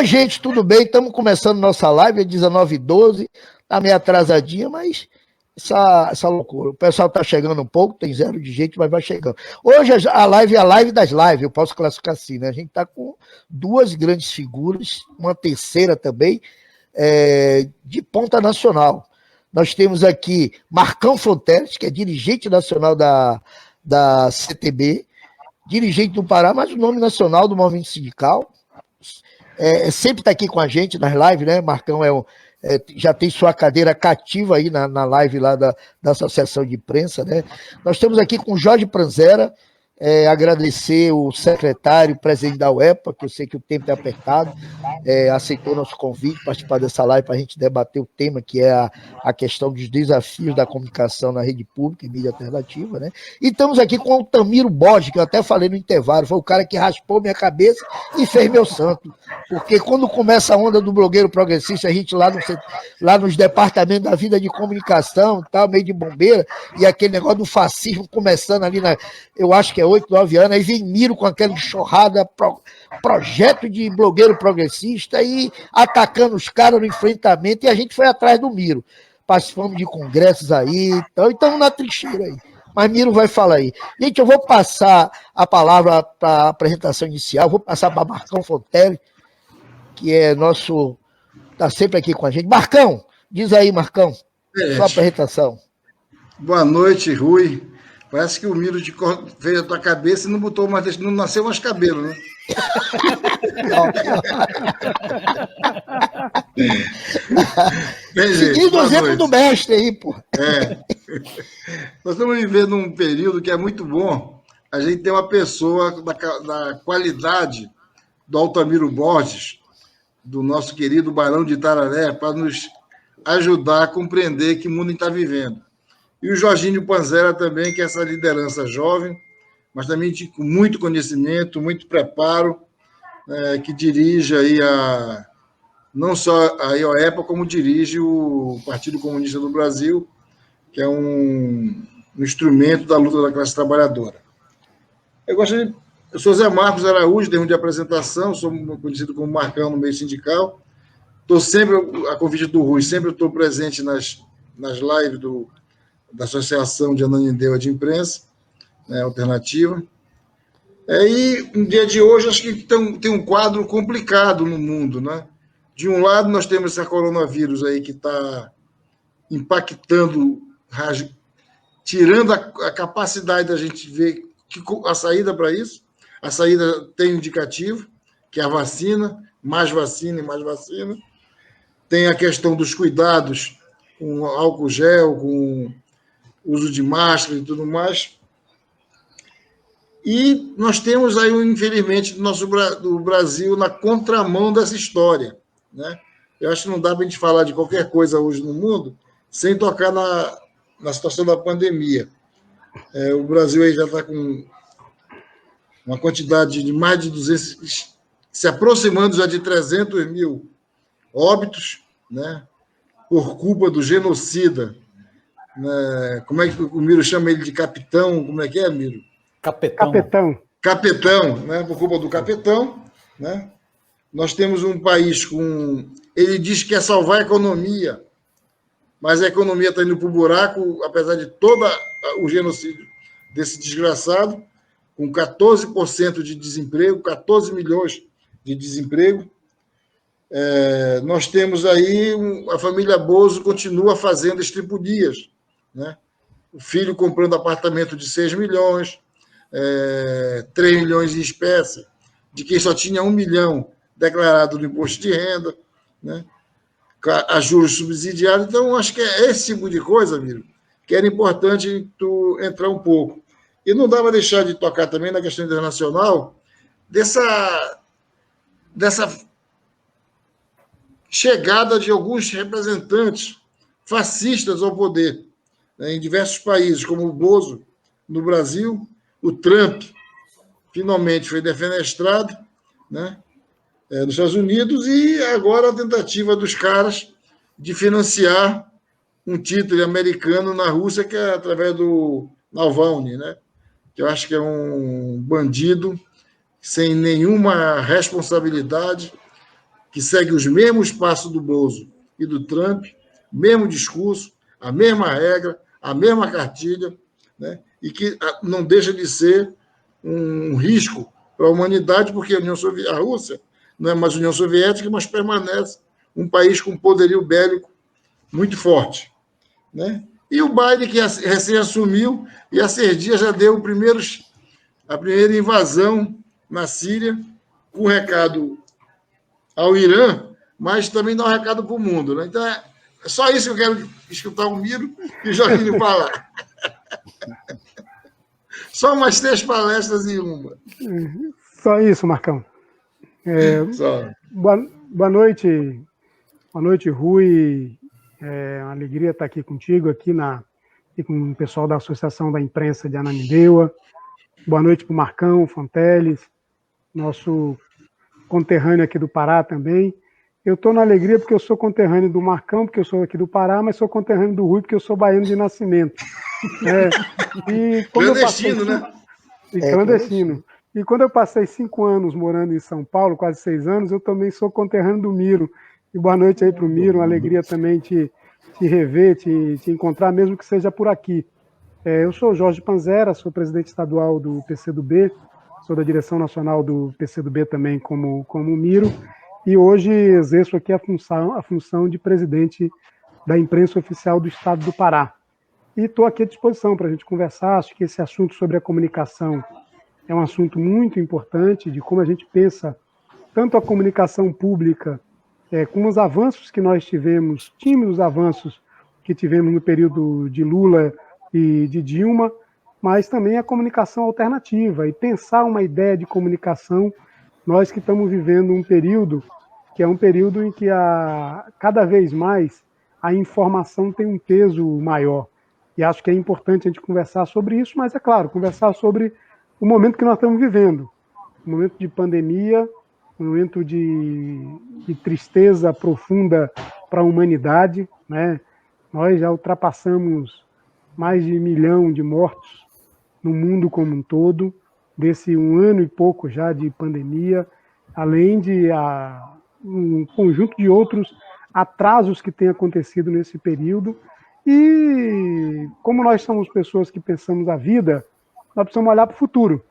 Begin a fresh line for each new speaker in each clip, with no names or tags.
Oi, gente, tudo bem? Estamos começando nossa live, é 19h12, tá meio atrasadinha, mas essa loucura. O pessoal tá chegando um pouco, tem zero de gente, mas vai chegando. Hoje a live é a live das lives, eu posso classificar assim, né? A gente tá com duas grandes figuras, uma terceira também, de ponta nacional. Nós temos aqui Marcão Fonteles, que é dirigente nacional da CTB, dirigente do Pará, mas o nome nacional do movimento sindical. Sempre está aqui com a gente nas lives, né? Marcão já tem sua cadeira cativa aí na live lá da Associação de Imprensa, né? Nós estamos aqui com o Jorge Pranzera, agradecer o secretário, presidente da UEPA, que eu sei que o tempo é apertado, aceitou nosso convite, participar dessa live para a gente debater o tema, que é a questão dos desafios da comunicação na rede pública e mídia alternativa, né? E estamos aqui com o Altamiro Borges, que eu até falei no intervalo, foi o cara que raspou minha cabeça e fez meu santo, porque quando começa a onda do blogueiro progressista, a gente lá nos departamentos da vida de comunicação, tal, meio de bombeira, e aquele negócio do fascismo começando ali, eu acho que é 8, 9 anos, aí vem Miro com aquela enxurrada, projeto de blogueiro progressista e atacando os caras no enfrentamento, e a gente foi atrás do Miro. Participamos de congressos aí, então estamos na trincheira aí. Mas Miro vai falar aí. Gente, eu vou passar a palavra para a apresentação inicial, vou passar para Marcão Fonteles, que está sempre aqui com a gente. Marcão, diz aí, Marcão, sua apresentação.
Boa noite, Rui. Parece que o Miro veio a tua cabeça e não botou mais, não nasceu mais cabelo, né?
Seguindo o exemplo do mestre aí, pô.
Nós estamos vivendo um período que é muito bom. A gente tem uma pessoa da qualidade do Altamiro Borges, do nosso querido Barão de Itararé, para nos ajudar a compreender que mundo está vivendo. E o Jorginho Pranzera também, que é essa liderança jovem, mas também com muito conhecimento, muito preparo, que dirige aí não só a IOEPA, como dirige o Partido Comunista do Brasil, que é um instrumento da luta da classe trabalhadora. Eu sou Zé Marcos Araújo, termo de apresentação, sou conhecido como Marcão no meio sindical. Estou sempre, a convite do Rui, sempre estou presente nas lives da Associação de Ananindeua de Imprensa, né, alternativa. E no dia de hoje, acho que tem um quadro complicado no mundo, né? De um lado, nós temos esse coronavírus aí que está impactando, tirando a capacidade da gente ver a saída para isso. A saída tem um indicativo, que é a vacina, mais vacina e mais vacina. Tem a questão dos cuidados com álcool gel, com uso de máscara e tudo mais. E nós temos aí, infelizmente, do Brasil na contramão dessa história, né? Eu acho que não dá para a gente falar de qualquer coisa hoje no mundo sem tocar na situação da pandemia. O Brasil aí já está com uma quantidade de mais de 200, se aproximando já de 300 mil óbitos, né? Por culpa do genocida. Né? Como é que o Miro chama ele de capitão? Como é que é, Miro? Capetão, né? Por culpa do capitão, né? Nós temos um país com... Ele diz que quer salvar a economia, mas a economia está indo para o buraco, apesar de todo o genocídio desse desgraçado, com 14% de desemprego, 14 milhões de desemprego. Nós temos aí a família Bozo continua fazendo estripulias, né? O filho comprando apartamento de 6 milhões, 3 milhões em espécie, de quem só tinha 1 milhão declarado no imposto de renda, né? A juros subsidiados. Então, acho que é esse tipo de coisa, Miro, que era importante tu entrar um pouco. E não dá para deixar de tocar também na questão internacional dessa chegada de alguns representantes fascistas ao poder, né, em diversos países, como o Bozo no Brasil, o Trump finalmente foi defenestrado, né, nos Estados Unidos, e agora a tentativa dos caras de financiar um título americano na Rússia, que é através do Navalny, né, que eu acho que é um bandido sem nenhuma responsabilidade, que segue os mesmos passos do Bozo e do Trump, mesmo discurso, a mesma regra, a mesma cartilha, né? E que não deixa de ser um risco para a humanidade, porque a Rússia não é mais União Soviética, mas permanece um país com poderio bélico muito forte, né? E o Biden, que recém assumiu, e há 6 dias já deu a primeira invasão na Síria, com recado ao Irã, mas também dá um recado para o mundo, né? Então, é só isso que eu quero escutar o Miro e o Joaquim falar. Só umas 3 palestras em uma.
Só isso, Marcão.
Só.
Boa noite, Rui. É uma alegria estar aqui contigo, aqui com o pessoal da Associação da Imprensa de Ananindeua. Boa noite para o Marcão Fonteles, nosso conterrâneo aqui do Pará também. Eu estou na alegria porque eu sou conterrâneo do Marcão, porque eu sou aqui do Pará, mas sou conterrâneo do Rui porque eu sou baiano de nascimento.
Clandestino, né?
Clandestino. E quando eu passei 5 anos morando em São Paulo, quase 6 anos, eu também sou conterrâneo do Miro. E boa noite aí para o Miro, uma alegria também te rever, te encontrar, mesmo que seja por aqui. Eu sou Jorge Panzera, sou presidente estadual do PCdoB, sou da direção nacional do PCdoB também como Miro, e hoje exerço aqui a função de presidente da imprensa oficial do Estado do Pará. E estou aqui à disposição para a gente conversar. Acho que esse assunto sobre a comunicação é um assunto muito importante, de como a gente pensa tanto a comunicação pública, com os avanços que nós tivemos, tímidos avanços que tivemos no período de Lula e de Dilma, mas também a comunicação alternativa, e pensar uma ideia de comunicação, nós que estamos vivendo um período que é um período em que cada vez mais a informação tem um peso maior. E acho que é importante a gente conversar sobre isso, mas, é claro, conversar sobre o momento que nós estamos vivendo. Um momento de pandemia, um momento de tristeza profunda para a humanidade, né? Nós já ultrapassamos mais de 1 milhão de mortos no mundo como um todo, desse 1 ano e pouco já de pandemia, além de um conjunto de outros atrasos que têm acontecido nesse período. E como nós somos pessoas que pensamos a vida, nós precisamos olhar para o futuro.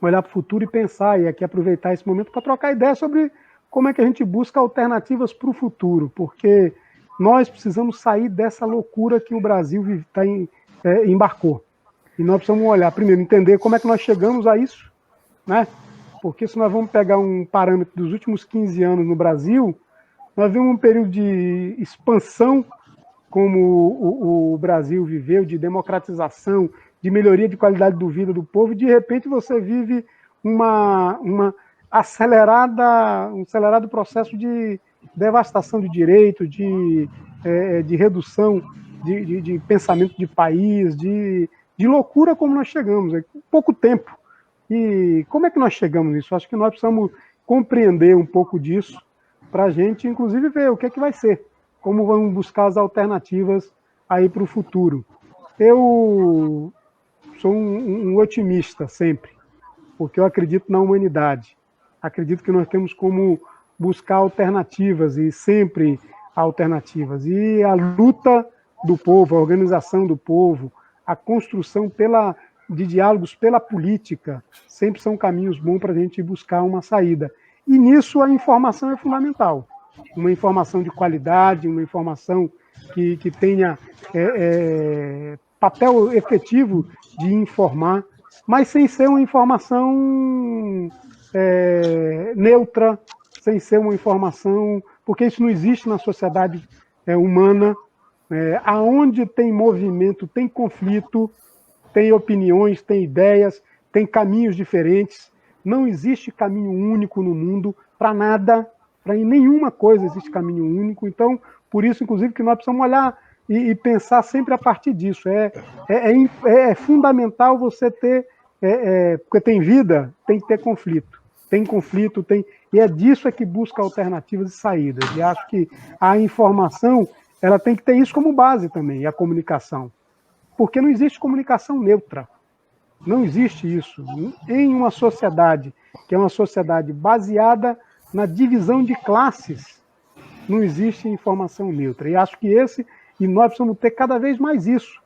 Olhar para o futuro e pensar, e aqui aproveitar esse momento para trocar ideia sobre como é que a gente busca alternativas para o futuro, porque nós precisamos sair dessa loucura que o Brasil embarcou. E nós precisamos olhar, primeiro, entender como é que nós chegamos a isso, né? Porque se nós vamos pegar um parâmetro dos últimos 15 anos no Brasil, nós vemos um período de expansão, como o Brasil viveu, de democratização, de melhoria de qualidade de vida do povo, e de repente você vive um acelerado processo de devastação de direito, de redução de pensamento de país, de loucura como nós chegamos, pouco tempo. E como é que nós chegamos nisso? Acho que nós precisamos compreender um pouco disso para a gente, inclusive, ver o que é que vai ser, como vamos buscar as alternativas aí para o futuro. Eu sou um otimista sempre, porque eu acredito na humanidade. Acredito que nós temos como buscar alternativas, e sempre alternativas. E a luta do povo, a organização do povo, a construção de diálogos pela política, sempre são caminhos bons para a gente buscar uma saída. E nisso a informação é fundamental. Uma informação de qualidade, uma informação que tenha papel efetivo de informar, mas sem ser uma informação neutra, sem ser uma informação... Porque isso não existe na sociedade humana. Aonde tem movimento, tem conflito, tem opiniões, tem ideias, tem caminhos diferentes. Não existe caminho único no mundo para nada, para nenhuma coisa existe caminho único. Então, por isso, inclusive, que nós precisamos olhar e pensar sempre a partir disso. É fundamental você ter... porque tem vida, tem que ter conflito. Tem conflito, e é disso que busca alternativas e saídas. E acho que a informação ela tem que ter isso como base também, a comunicação. Porque não existe comunicação neutra. Não existe isso. Em uma sociedade que é uma sociedade baseada na divisão de classes, não existe informação neutra. E acho que e nós precisamos ter cada vez mais isso.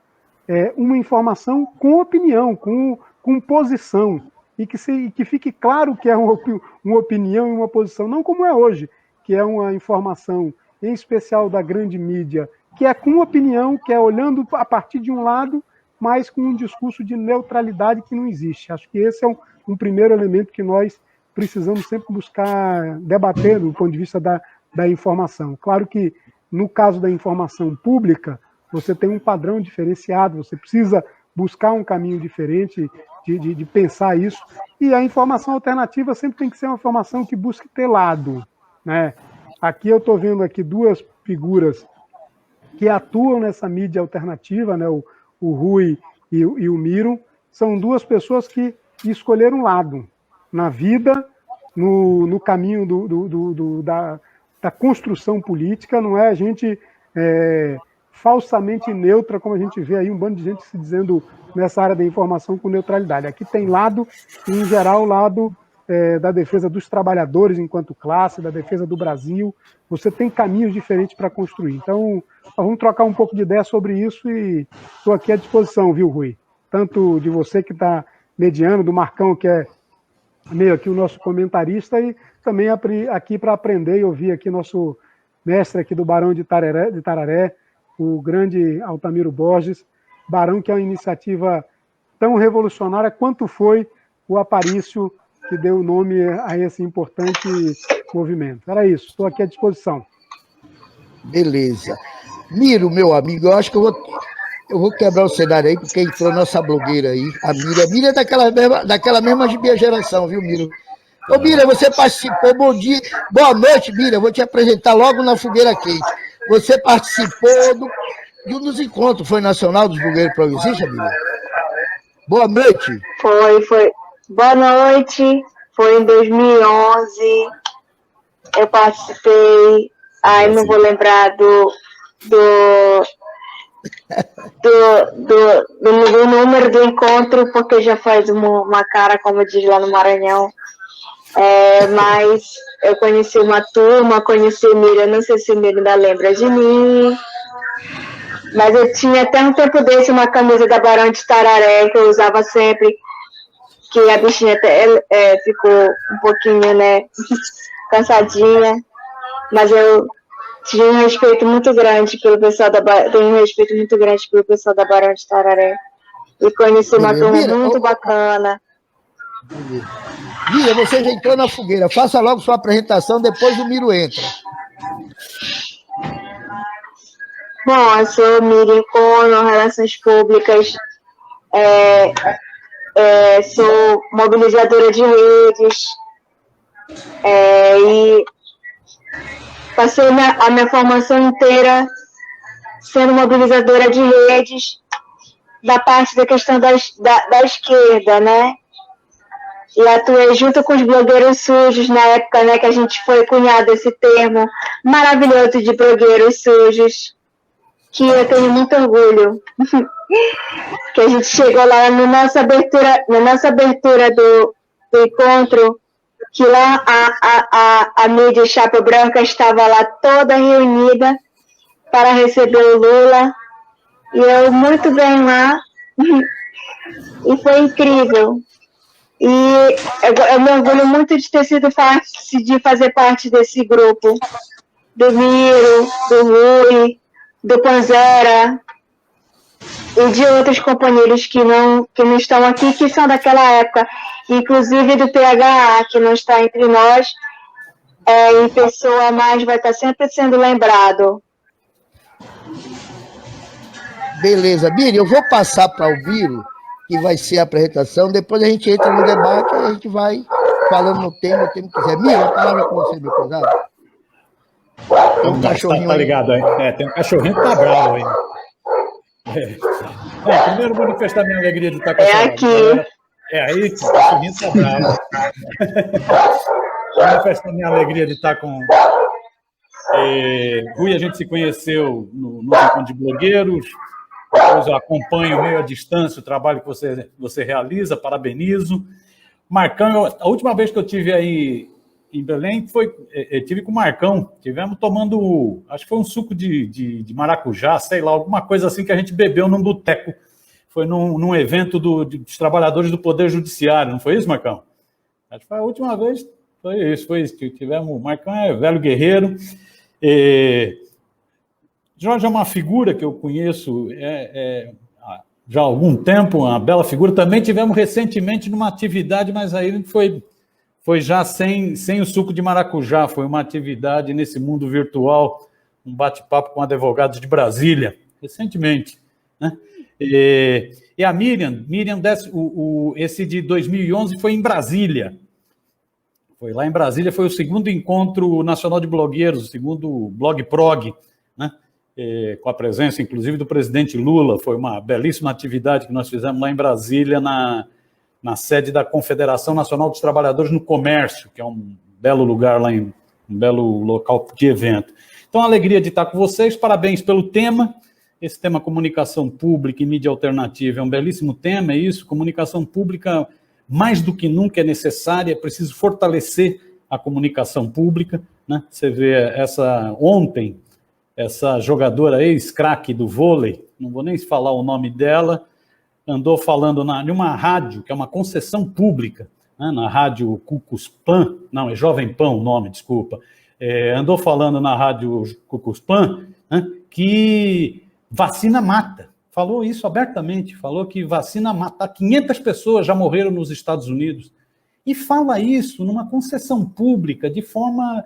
Uma informação com opinião, com posição, e que fique claro que é uma opinião e uma posição, não como é hoje, que é uma informação, em especial da grande mídia, que é com opinião, que é olhando a partir de um lado, mas com um discurso de neutralidade que não existe. Acho que esse é um primeiro elemento que nós precisamos sempre buscar debater do ponto de vista da informação. Claro que, no caso da informação pública, você tem um padrão diferenciado, você precisa buscar um caminho diferente de pensar isso, e a informação alternativa sempre tem que ser uma informação que busque ter lado, né? Aqui eu estou vendo aqui duas figuras que atuam nessa mídia alternativa, né? O Rui e o Miro, são duas pessoas que escolheram lado na vida, no caminho da construção política, não é a gente falsamente neutra, como a gente vê aí um bando de gente se dizendo nessa área da informação com neutralidade. Aqui tem lado, em geral, lado da defesa dos trabalhadores enquanto classe, da defesa do Brasil. Você tem caminhos diferentes para construir. Então, vamos trocar um pouco de ideia sobre isso e estou aqui à disposição, viu, Rui? Tanto de você que está mediando, do Marcão, que é meio aqui o nosso comentarista, e também aqui para aprender e ouvir aqui nosso mestre aqui do Barão de Tararé, o grande Altamiro Borges, Barão, que é uma iniciativa tão revolucionária quanto foi o Aparício, que deu o nome a esse importante movimento. Era isso, estou aqui à disposição.
Beleza. Miro, meu amigo, eu acho que eu vou quebrar o cenário aí, porque entrou nossa blogueira aí, a Mira. A Mira é daquela mesma minha geração, viu, Miro? Ô, Mira, você participou, bom dia, boa noite, Mira, eu vou te apresentar logo na Fogueira Quente. Você participou de um dos encontros, foi nacional dos blogueiros progressistas, Mira? Boa noite.
Foi. Boa noite, foi em 2011, eu participei, não vou lembrar do número do encontro, porque já faz uma cara, como diz lá no Maranhão, mas eu conheci uma turma, conheci o Mira, não sei se o Mira ainda lembra de mim, mas eu tinha até um tempo desse uma camisa da Barão de Tararé, que eu usava sempre, que a bichinha até ficou um pouquinho, né, cansadinha, mas eu tinha um respeito muito grande pelo pessoal tenho um respeito muito grande pelo pessoal da Barão de Tararé, e conheci uma turma muito bacana.
Mira, você já entrou na fogueira, faça logo sua apresentação, depois o Miro entra.
Bom, eu sou Mira Incono, Relações Públicas, sou mobilizadora de redes, e passei a minha formação inteira sendo mobilizadora de redes da parte da questão da esquerda, né? E atuei junto com os blogueiros sujos na época, né, que a gente foi cunhado esse termo maravilhoso de blogueiros sujos, que eu tenho muito orgulho. Que a gente chegou lá na nossa abertura do encontro, que lá a mídia Chapa Branca estava lá toda reunida para receber o Lula, e eu muito bem lá, e foi incrível. E eu me orgulho muito de ter sido de fazer parte desse grupo, do Miro, do Rui, do Panzera, e de outros companheiros que não estão aqui, que são daquela época, inclusive do PHA, que não está entre nós, em pessoa, mas vai estar sempre sendo lembrado.
Beleza. Miri, eu vou passar para o Miro, que vai ser a apresentação, depois a gente entra no debate e a gente vai falando no tema, o tema que quiser. Miro, a palavra é com você, meu pesado. Tem um cachorrinho
tá ligado aí. Tem um cachorrinho que tá bravo aí. Primeiro manifestar minha alegria de estar com essa
aqui.
galera. Aí, o cachorrinho tá bravo. Manifestar minha alegria de estar com Rui. A gente se conheceu no encontro de blogueiros. Depois eu acompanho meio à distância o trabalho que você realiza, parabenizo. Marcão, a última vez que eu tive aí em Belém, tive com o Marcão, tivemos tomando, acho que foi um suco de maracujá, sei lá, alguma coisa assim que a gente bebeu num boteco. Foi num evento dos trabalhadores do Poder Judiciário, não foi isso, Marcão? Acho que foi a última vez, foi isso. Tivemos, o Marcão é velho guerreiro. Jorge é uma figura que eu conheço já há algum tempo, uma bela figura. Também tivemos recentemente numa atividade, mas aí foi já sem o suco de maracujá, foi uma atividade nesse mundo virtual, um bate-papo com advogados de Brasília, recentemente, né? E a Miriam esse de 2011 foi em Brasília. Foi lá em Brasília, foi o segundo encontro nacional de blogueiros, o segundo Blog Prog, né? Com a presença, inclusive, do presidente Lula. Foi uma belíssima atividade que nós fizemos lá em Brasília, na sede da Confederação Nacional dos Trabalhadores no Comércio, que é um belo lugar lá, um belo local de evento. Então, alegria de estar com vocês, parabéns pelo tema. Esse tema comunicação pública e mídia alternativa é um belíssimo tema, é isso, comunicação pública mais do que nunca é necessária, é preciso fortalecer a comunicação pública, né? Você vê ontem, essa jogadora ex-craque do vôlei, não vou nem falar o nome dela, andou falando numa rádio, que é uma concessão pública, né? Na rádio Cucuspan, não, é Jovem Pan o nome, desculpa, andou falando na rádio Cucuspan, né, que vacina mata. Falou isso abertamente, falou que vacina mata. 500 pessoas já morreram nos Estados Unidos. E fala isso numa concessão pública de forma...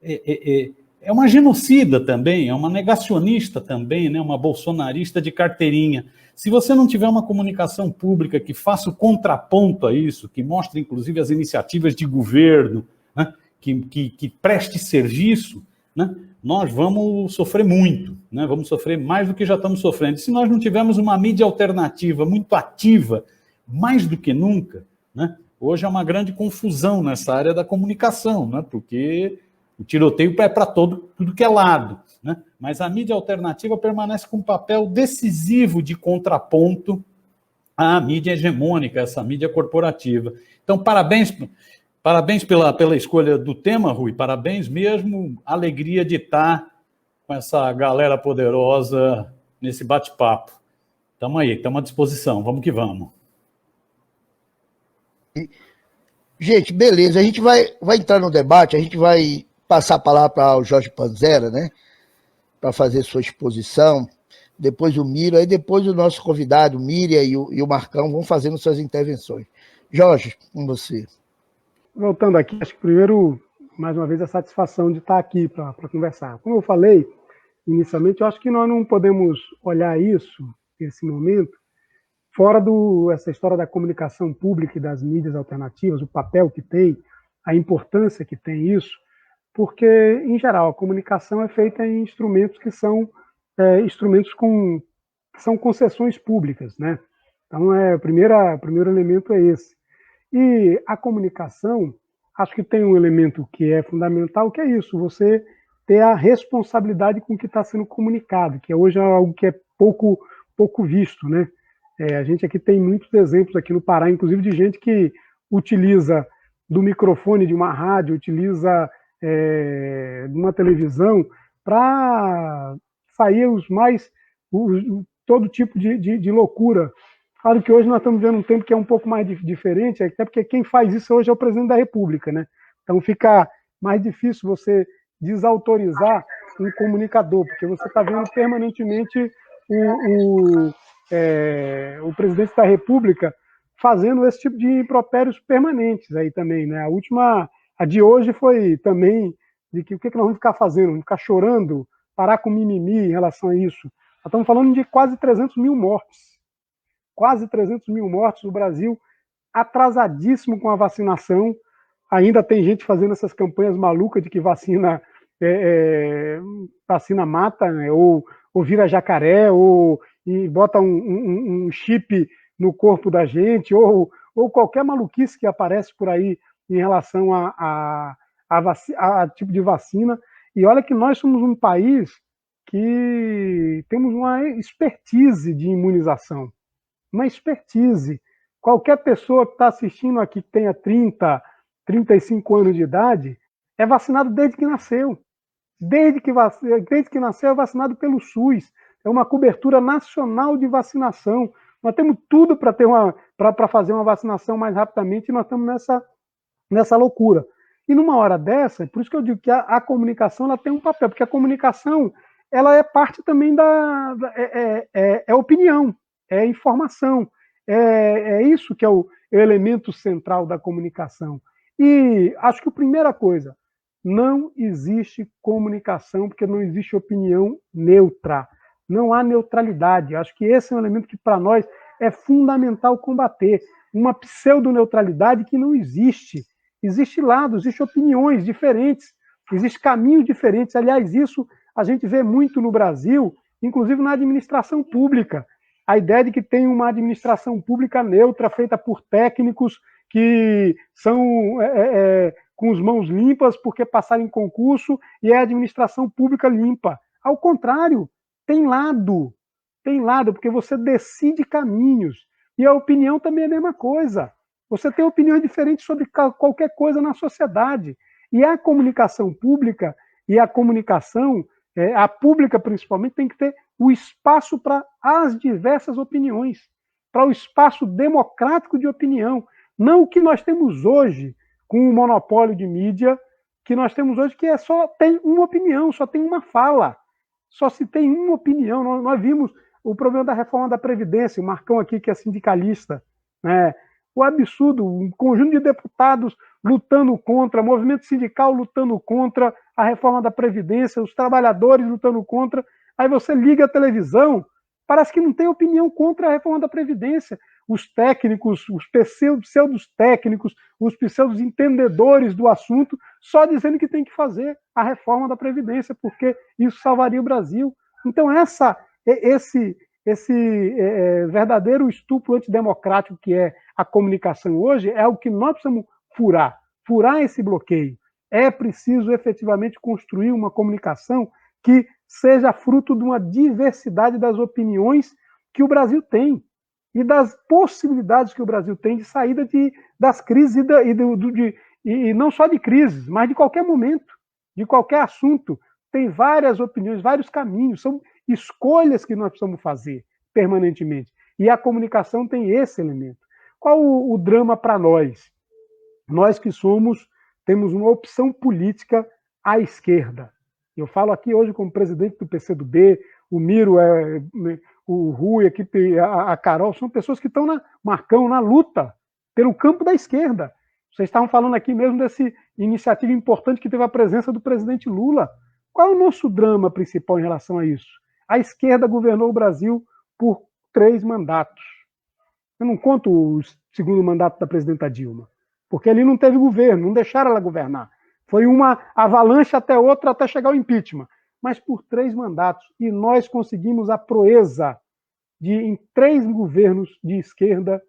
É uma genocida também, é uma negacionista também, né? Uma bolsonarista de carteirinha. Se você não tiver uma comunicação pública que faça o contraponto a isso, que mostre, inclusive, as iniciativas de governo, né? que preste serviço, né? Nós vamos sofrer muito, né? Vamos sofrer mais do que já estamos sofrendo. Se nós não tivermos uma mídia alternativa muito ativa, mais do que nunca, né? Hoje é uma grande confusão nessa área da comunicação, né? Porque o tiroteio é para tudo que é lado, né? Mas a mídia alternativa permanece com um papel decisivo de contraponto à mídia hegemônica, essa mídia corporativa. Então, parabéns pela escolha do tema, Rui, parabéns mesmo, alegria de estar com essa galera poderosa nesse bate-papo. Estamos aí, estamos à disposição, vamos que vamos.
Gente, beleza, a gente vai entrar no debate, a gente vai passar a palavra para o Jorge Panzera, né, para fazer sua exposição, depois o Miro, aí depois o nosso convidado, o Miriam e o Marcão vão fazendo suas intervenções. Jorge, com você.
Voltando aqui, acho que primeiro, mais uma vez, a satisfação de estar aqui para conversar. Como eu falei inicialmente, eu acho que nós não podemos olhar isso, esse momento, fora essa história da comunicação pública e das mídias alternativas, o papel que tem, a importância que tem isso, porque, em geral, a comunicação é feita em instrumentos que são instrumentos que são concessões públicas, né? Então, o primeiro elemento é esse. E a comunicação, acho que tem um elemento que é fundamental, que é isso, você ter a responsabilidade com o que está sendo comunicado, que hoje é algo que é pouco visto, né? A gente aqui tem muitos exemplos aqui no Pará, inclusive de gente que utiliza do microfone de uma rádio, utiliza de uma televisão para sair todo tipo de loucura. Claro que hoje nós estamos vendo um tempo que é um pouco mais diferente, até porque quem faz isso hoje é o presidente da República, né? Então fica mais difícil você desautorizar um comunicador, porque você está vendo permanentemente o presidente da República fazendo esse tipo de impropérios permanentes aí também, né? A de hoje foi também de que o que nós vamos ficar fazendo? Vamos ficar chorando, parar com mimimi em relação a isso. Nós estamos falando de quase 300 mil mortes. Quase 300 mil mortes no Brasil, atrasadíssimo com a vacinação. Ainda tem gente fazendo essas campanhas malucas de que vacina mata, né? ou vira jacaré, e bota um chip no corpo da gente, ou qualquer maluquice que aparece por aí em relação a tipo de vacina. E olha que nós somos um país que temos uma expertise de imunização. Uma expertise. Qualquer pessoa que está assistindo aqui, que tenha 30, 35 anos de idade, é vacinado desde que nasceu. Desde que nasceu é vacinado pelo SUS. É uma cobertura nacional de vacinação. Nós temos tudo para fazer uma vacinação mais rapidamente e nós estamos nessa loucura. E numa hora dessa, por isso que eu digo que a comunicação ela tem um papel, porque a comunicação ela é parte também é opinião, é informação, é isso que é o elemento central da comunicação. E acho que a primeira coisa, não existe comunicação porque não existe opinião neutra. Não há neutralidade. Acho que esse é um elemento que, para nós, é fundamental combater. Uma pseudo-neutralidade que não existe. Existe lado, existem opiniões diferentes, existem caminhos diferentes. Aliás, isso a gente vê muito no Brasil, inclusive na administração pública. A ideia de que tem uma administração pública neutra, feita por técnicos que são com as mãos limpas porque passaram em concurso e é a administração pública limpa. Ao contrário, tem lado, porque você decide caminhos. E a opinião também é a mesma coisa. Você tem opiniões diferentes sobre qualquer coisa na sociedade. E a comunicação pública e a comunicação, a pública principalmente, tem que ter o espaço para as diversas opiniões, para o espaço democrático de opinião. Não o que nós temos hoje, com o monopólio de mídia, que nós temos hoje, que só tem uma opinião, só tem uma fala. Só se tem uma opinião. Nós vimos o problema da reforma da Previdência, o Marcão aqui, que é sindicalista, né? O absurdo, um conjunto de deputados lutando contra, movimento sindical lutando contra a reforma da Previdência, os trabalhadores lutando contra. Aí você liga a televisão, parece que não tem opinião contra a reforma da Previdência. Os técnicos, os pseudos técnicos, os pseudos entendedores do assunto, só dizendo que tem que fazer a reforma da Previdência, porque isso salvaria o Brasil. Então, esse verdadeiro estupro antidemocrático que é a comunicação hoje é o que nós precisamos furar esse bloqueio. É preciso efetivamente construir uma comunicação que seja fruto de uma diversidade das opiniões que o Brasil tem e das possibilidades que o Brasil tem de saída das crises e não só de crises, mas de qualquer momento, de qualquer assunto. Tem várias opiniões, vários caminhos, são escolhas que nós precisamos fazer permanentemente. E a comunicação tem esse elemento. Qual o drama para nós? Nós que temos uma opção política à esquerda. Eu falo aqui hoje como presidente do PCdoB, o Miro, o Rui, aqui, a Carol, são pessoas que estão na luta pelo campo da esquerda. Vocês estavam falando aqui mesmo dessa iniciativa importante que teve a presença do presidente Lula. Qual é o nosso drama principal em relação a isso? A esquerda governou o Brasil por 3 mandatos. Eu não conto o segundo mandato da presidenta Dilma, porque ali não teve governo, não deixaram ela governar. Foi uma avalanche até outra, até chegar ao impeachment. Mas por 3 mandatos. E nós conseguimos a proeza de, em 3 governos de esquerda,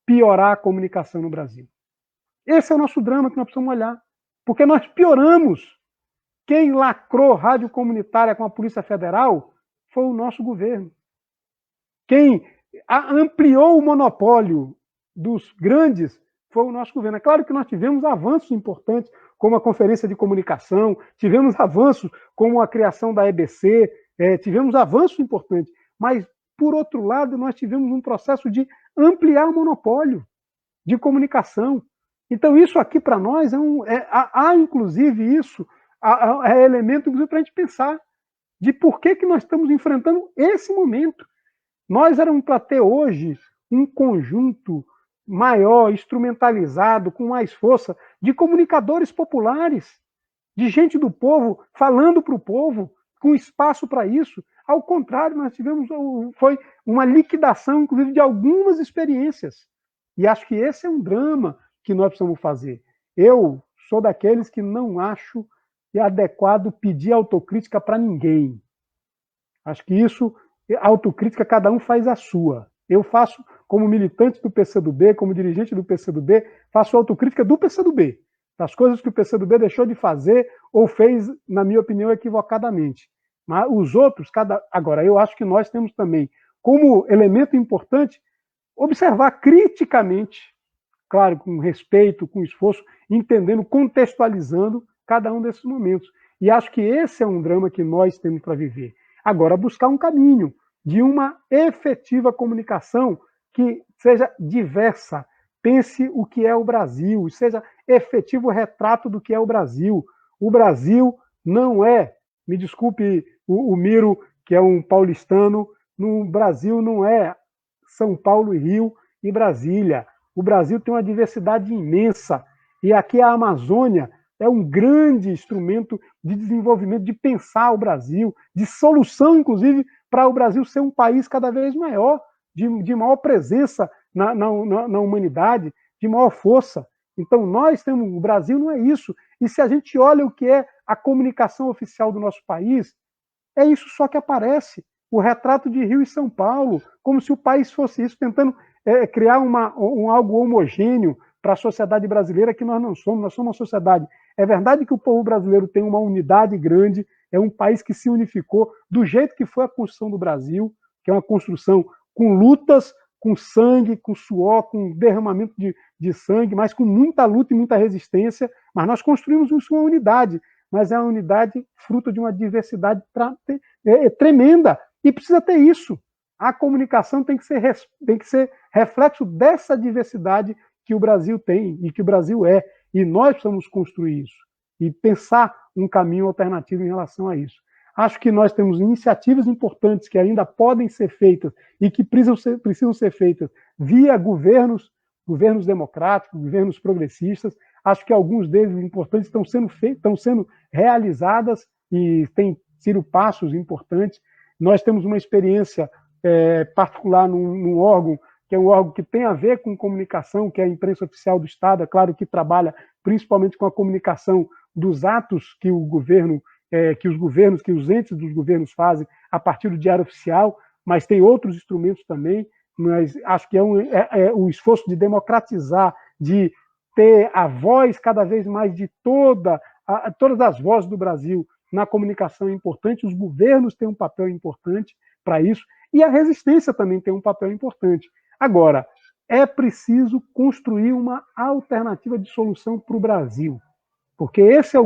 piorar a comunicação no Brasil. Esse é o nosso drama que nós precisamos olhar. Porque nós pioramos. Quem lacrou rádio comunitária com a Polícia Federal foi o nosso governo. Quem ampliou o monopólio dos grandes foi o nosso governo. É claro que nós tivemos avanços importantes, como a Conferência de Comunicação, tivemos avanços como a criação da EBC, tivemos avanços importantes, mas, por outro lado, nós tivemos um processo de ampliar o monopólio de comunicação. Então, isso aqui, para nós, há, inclusive, isso, é elemento, inclusive, para a gente pensar de por que nós estamos enfrentando esse momento. Nós éramos para ter hoje um conjunto maior, instrumentalizado, com mais força, de comunicadores populares, de gente do povo, falando para o povo, com espaço para isso. Ao contrário, nós tivemos foi uma liquidação, inclusive, de algumas experiências. E acho que esse é um drama que nós precisamos fazer. Eu sou daqueles que não acho adequado pedir autocrítica para ninguém. Acho que isso, autocrítica, cada um faz a sua. Eu faço, como militante do PCdoB, como dirigente do PCdoB, faço autocrítica do PCdoB, das coisas que o PCdoB deixou de fazer ou fez, na minha opinião, equivocadamente. Mas os outros, agora, eu acho que nós temos também, como elemento importante, observar criticamente claro, com respeito, com esforço, entendendo, contextualizando cada um desses momentos. E acho que esse é um drama que nós temos para viver. Agora, buscar um caminho de uma efetiva comunicação que seja diversa, pense o que é o Brasil, seja efetivo retrato do que é o Brasil. O Brasil não é, me desculpe o Miro, que é um paulistano, no Brasil não é São Paulo e Rio e Brasília. O Brasil tem uma diversidade imensa, e aqui a Amazônia é um grande instrumento de desenvolvimento, de pensar o Brasil, de solução, inclusive, para o Brasil ser um país cada vez maior, de maior presença na humanidade, de maior força. Então, nós temos, o Brasil não é isso. E se a gente olha o que é a comunicação oficial do nosso país, é isso só que aparece. O retrato de Rio e São Paulo, como se o país fosse isso, tentando criar algo homogêneo para a sociedade brasileira, que nós não somos. Nós somos uma sociedade. É verdade que o povo brasileiro tem uma unidade grande, é um país que se unificou do jeito que foi a construção do Brasil, que é uma construção com lutas, com sangue, com suor, com derramamento de sangue, mas com muita luta e muita resistência. Mas nós construímos uma unidade, mas é uma unidade fruto de uma diversidade tremenda, e precisa ter isso. A comunicação tem que ser reflexo dessa diversidade que o Brasil tem e que o Brasil é, e nós precisamos construir isso e pensar um caminho alternativo em relação a isso. Acho que nós temos iniciativas importantes que ainda podem ser feitas e que precisam ser feitas via governos democráticos, governos progressistas. Acho que alguns deles importantes estão sendo realizadas e têm sido passos importantes. Nós temos uma experiência particular num órgão, que é um órgão que tem a ver com comunicação, que é a imprensa oficial do Estado, é claro que trabalha principalmente com a comunicação dos atos que que os entes dos governos fazem a partir do Diário Oficial, mas tem outros instrumentos também. Mas acho que o esforço de democratizar, de ter a voz cada vez mais de todas as vozes do Brasil na comunicação é importante. Os governos têm um papel importante para isso, e a resistência também tem um papel importante. Agora, é preciso construir uma alternativa de solução para o Brasil, porque esse é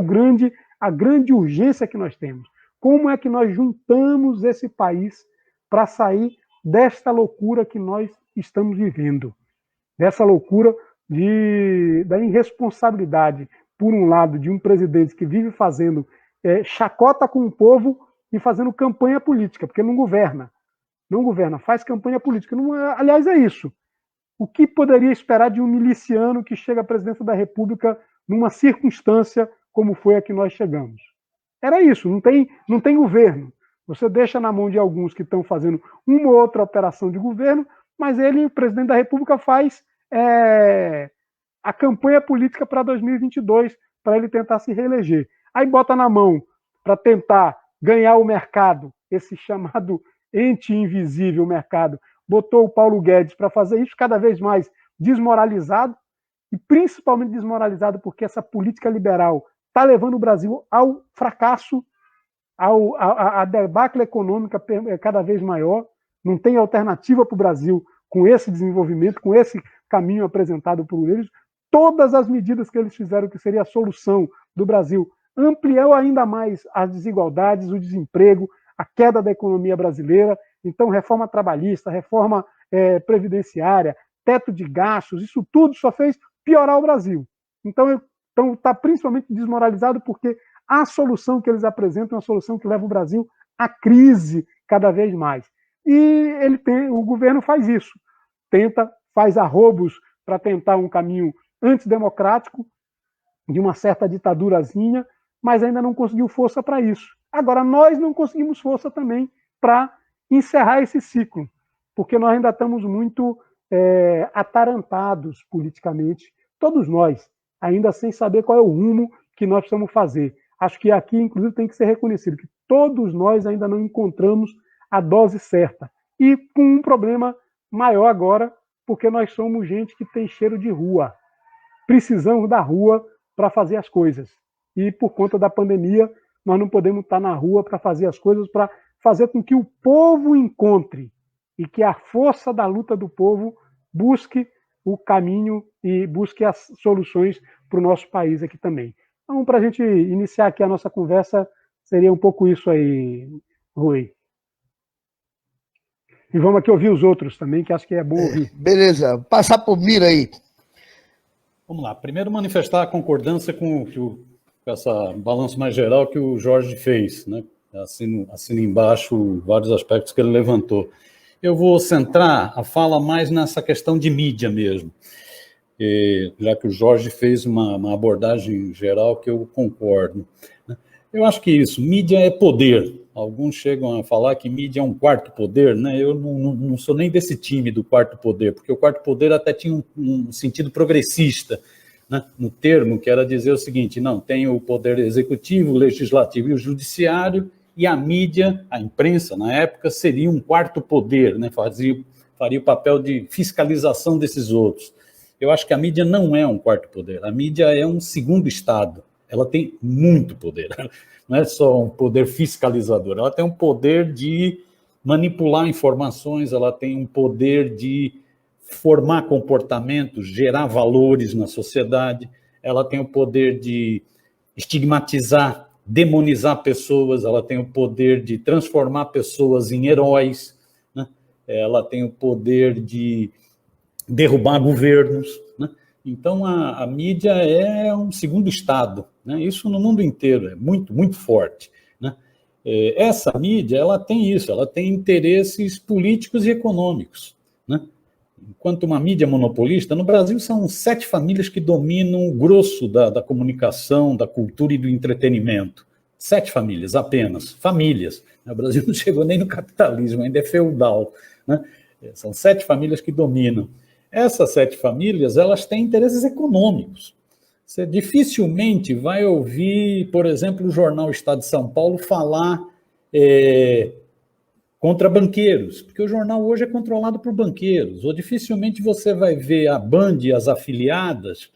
a grande urgência que nós temos. Como é que nós juntamos esse país para sair desta loucura que nós estamos vivendo? Dessa loucura da irresponsabilidade, por um lado, de um presidente que vive fazendo chacota com o povo e fazendo campanha política, porque não governa. Não governa, faz campanha política. Aliás, é isso. O que poderia esperar de um miliciano que chega à presidência da República numa circunstância como foi a que nós chegamos? Era isso, não tem governo. Você deixa na mão de alguns que estão fazendo uma ou outra operação de governo, mas ele, o presidente da República, faz a campanha política para 2022, para ele tentar se reeleger. Aí bota na mão para tentar ganhar o mercado, esse chamado ente invisível mercado, botou o Paulo Guedes para fazer isso, cada vez mais desmoralizado, e principalmente desmoralizado porque essa política liberal está levando o Brasil ao fracasso, a debacle econômica cada vez maior. Não tem alternativa para o Brasil com esse desenvolvimento, com esse caminho apresentado por eles. Todas as medidas que eles fizeram, que seria a solução do Brasil, ampliou ainda mais as desigualdades, o desemprego, a queda da economia brasileira. Então, reforma trabalhista, reforma previdenciária, teto de gastos, isso tudo só fez piorar o Brasil. Então está principalmente desmoralizado porque a solução que eles apresentam é uma solução que leva o Brasil à crise cada vez mais. E o governo faz isso, faz arrobos para tentar um caminho antidemocrático, de uma certa ditadurazinha, mas ainda não conseguiu força para isso. Agora, nós não conseguimos força também para encerrar esse ciclo, porque nós ainda estamos muito atarantados politicamente, todos nós, ainda sem saber qual é o rumo que nós precisamos fazer. Acho que aqui, inclusive, tem que ser reconhecido que todos nós ainda não encontramos a dose certa. E com um problema maior agora, porque nós somos gente que tem cheiro de rua. Precisamos da rua para fazer as coisas. E por conta da pandemia, nós não podemos estar na rua para fazer as coisas, para fazer com que o povo encontre e que a força da luta do povo busque o caminho e busque as soluções para o nosso país aqui também. Então, para a gente iniciar aqui a nossa conversa, seria um pouco isso aí, Rui. E vamos aqui ouvir os outros também, que acho que é bom ouvir.
Beleza, passar por Mira aí.
Vamos lá. Primeiro, manifestar a concordância com essa balanço mais geral que o Jorge fez, né? Assino embaixo vários aspectos que ele levantou. Eu vou centrar a fala mais nessa questão de mídia mesmo, já que o Jorge fez uma abordagem geral que eu concordo. Eu acho que isso, mídia é poder. Alguns chegam a falar que mídia é um quarto poder, né? Eu não sou nem desse time do quarto poder, porque o quarto poder até tinha um sentido progressista, né? No termo, que era dizer o seguinte, não, tem o poder executivo, o legislativo e o judiciário, e a mídia, a imprensa, na época, seria um quarto poder, né? Faria o papel de fiscalização desses outros. Eu acho que a mídia não é um quarto poder, a mídia é um segundo estado, ela tem muito poder, não é só um poder fiscalizador, ela tem um poder de manipular informações, ela tem um poder de formar comportamentos, gerar valores na sociedade, ela tem o poder de estigmatizar, demonizar pessoas, ela tem o poder de transformar pessoas em heróis, né? Ela tem o poder de derrubar governos, né? Então a mídia é um segundo estado, né? Isso no mundo inteiro é muito, muito forte, né? Essa mídia, ela tem isso, ela tem interesses políticos e econômicos, né? Enquanto uma mídia monopolista, no Brasil são 7 famílias que dominam o grosso da comunicação, da cultura e do entretenimento. 7 famílias, apenas. Famílias. O Brasil não chegou nem no capitalismo, ainda é feudal, né? São 7 famílias que dominam. Essas 7 famílias, elas têm interesses econômicos. Você dificilmente vai ouvir, por exemplo, o jornal Estado de São Paulo falar contra banqueiros, porque o jornal hoje é controlado por banqueiros, ou dificilmente você vai ver a Band e as afiliadas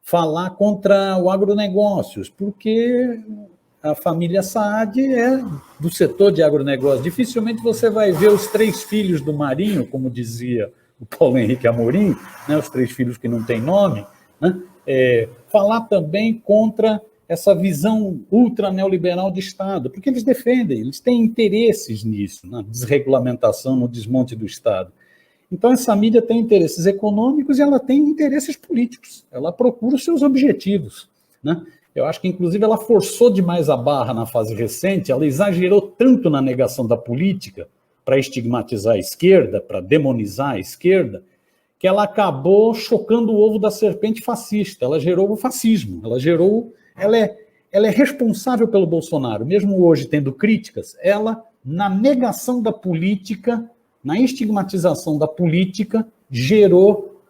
falar contra o agronegócios, porque a família Saad é do setor de agronegócio. Dificilmente você vai ver os 3 filhos do Marinho, como dizia o Paulo Henrique Amorim, né, os 3 filhos que não têm nome, né, falar também contra essa visão ultra-neoliberal de Estado, porque eles defendem, eles têm interesses nisso, na desregulamentação, no desmonte do Estado. Então, essa mídia tem interesses econômicos e ela tem interesses políticos, ela procura os seus objetivos, né? Eu acho que, inclusive, ela forçou demais a barra na fase recente, ela exagerou tanto na negação da política para estigmatizar a esquerda, para demonizar a esquerda, que ela acabou chocando o ovo da serpente fascista, ela gerou o fascismo, ela é responsável pelo Bolsonaro, mesmo hoje tendo críticas, ela, na negação da política, na estigmatização da política, gerou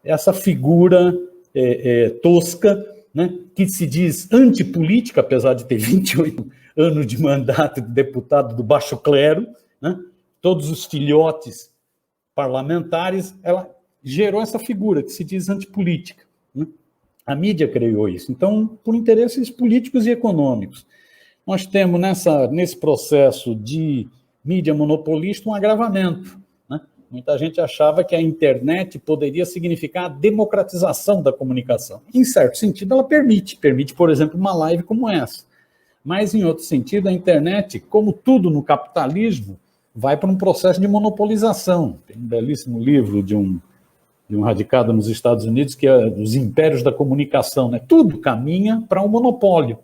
essa figura tosca, né, que se diz antipolítica, apesar de ter 28 anos de mandato de deputado do baixo clero, né, todos os filhotes parlamentares, ela gerou essa figura que se diz antipolítica, né? A mídia criou isso. Então, por interesses políticos e econômicos. Nós temos nesse processo de mídia monopolista um agravamento, né? Muita gente achava que a internet poderia significar a democratização da comunicação. Em certo sentido, ela permite, por exemplo, uma live como essa. Mas, em outro sentido, a internet, como tudo no capitalismo, vai para um processo de monopolização. Tem um belíssimo livro de um radicado nos Estados Unidos, que é Os Impérios da Comunicação, né? Tudo caminha para um monopólio.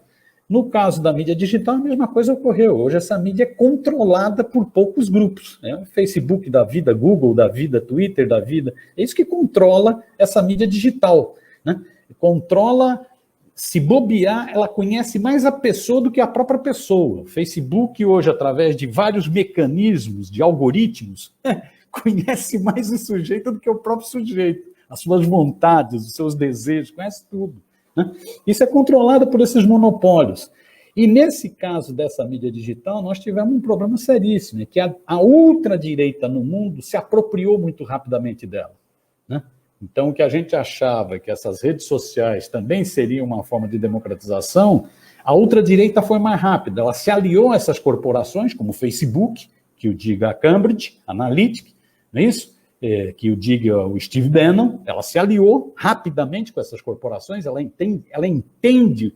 No caso da mídia digital, a mesma coisa ocorreu. Hoje essa mídia é controlada por poucos grupos, né? Facebook da vida, Google da vida, Twitter da vida. É isso que controla essa mídia digital, né? Controla, se bobear, ela conhece mais a pessoa do que a própria pessoa. O Facebook hoje, através de vários mecanismos, de algoritmos, conhece mais o sujeito do que o próprio sujeito, as suas vontades, os seus desejos, conhece tudo, né? Isso é controlado por esses monopólios. E nesse caso dessa mídia digital, nós tivemos um problema seríssimo, que a ultradireita no mundo se apropriou muito rapidamente dela, né? Então, o que a gente achava que essas redes sociais também seriam uma forma de democratização, a ultradireita foi mais rápida, ela se aliou a essas corporações, como o Facebook, que o diga a Cambridge Analytica, não é isso? que o diga o Steve Bannon, ela se aliou rapidamente com essas corporações, ela entende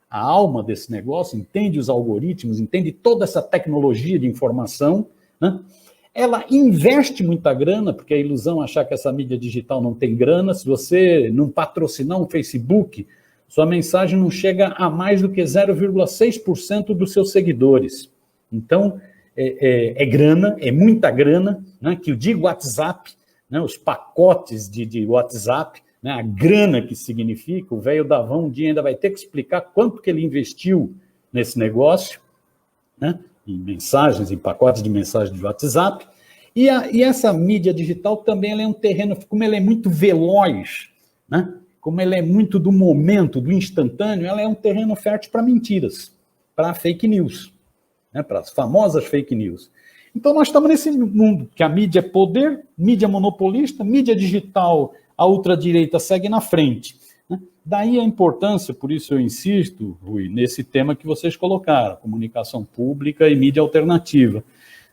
a alma desse negócio, entende os algoritmos, entende toda essa tecnologia de informação, né? Ela investe muita grana, porque a ilusão é achar que essa mídia digital não tem grana. Se você não patrocinar um Facebook, sua mensagem não chega a mais do que 0,6% dos seus seguidores. Então, é grana, é muita grana, né? Que eu digo WhatsApp, né? Os pacotes de WhatsApp, né? A grana que significa, o velho Davão um dia ainda vai ter que explicar quanto que ele investiu nesse negócio, né? Em mensagens, em pacotes de mensagens de WhatsApp. E essa mídia digital também ela é um terreno, como ela é muito veloz, né? Como ela é muito do momento, do instantâneo, ela é um terreno fértil para mentiras, para fake news, né? Para as famosas fake news. Então nós estamos nesse mundo que a mídia é poder, mídia monopolista, mídia digital, a ultradireita segue na frente. Daí a importância, por isso eu insisto, Rui, nesse tema que vocês colocaram, comunicação pública e mídia alternativa.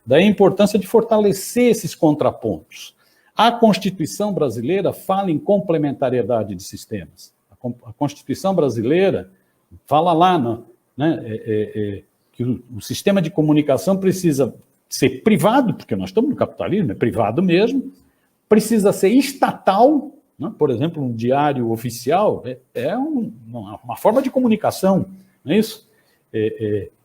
Daí a importância de fortalecer esses contrapontos. A Constituição brasileira fala em complementariedade de sistemas. A Constituição brasileira fala lá, que o sistema de comunicação precisa ser privado, porque nós estamos no capitalismo, é privado mesmo, precisa ser estatal. Por exemplo, um diário oficial é uma forma de comunicação, não é isso?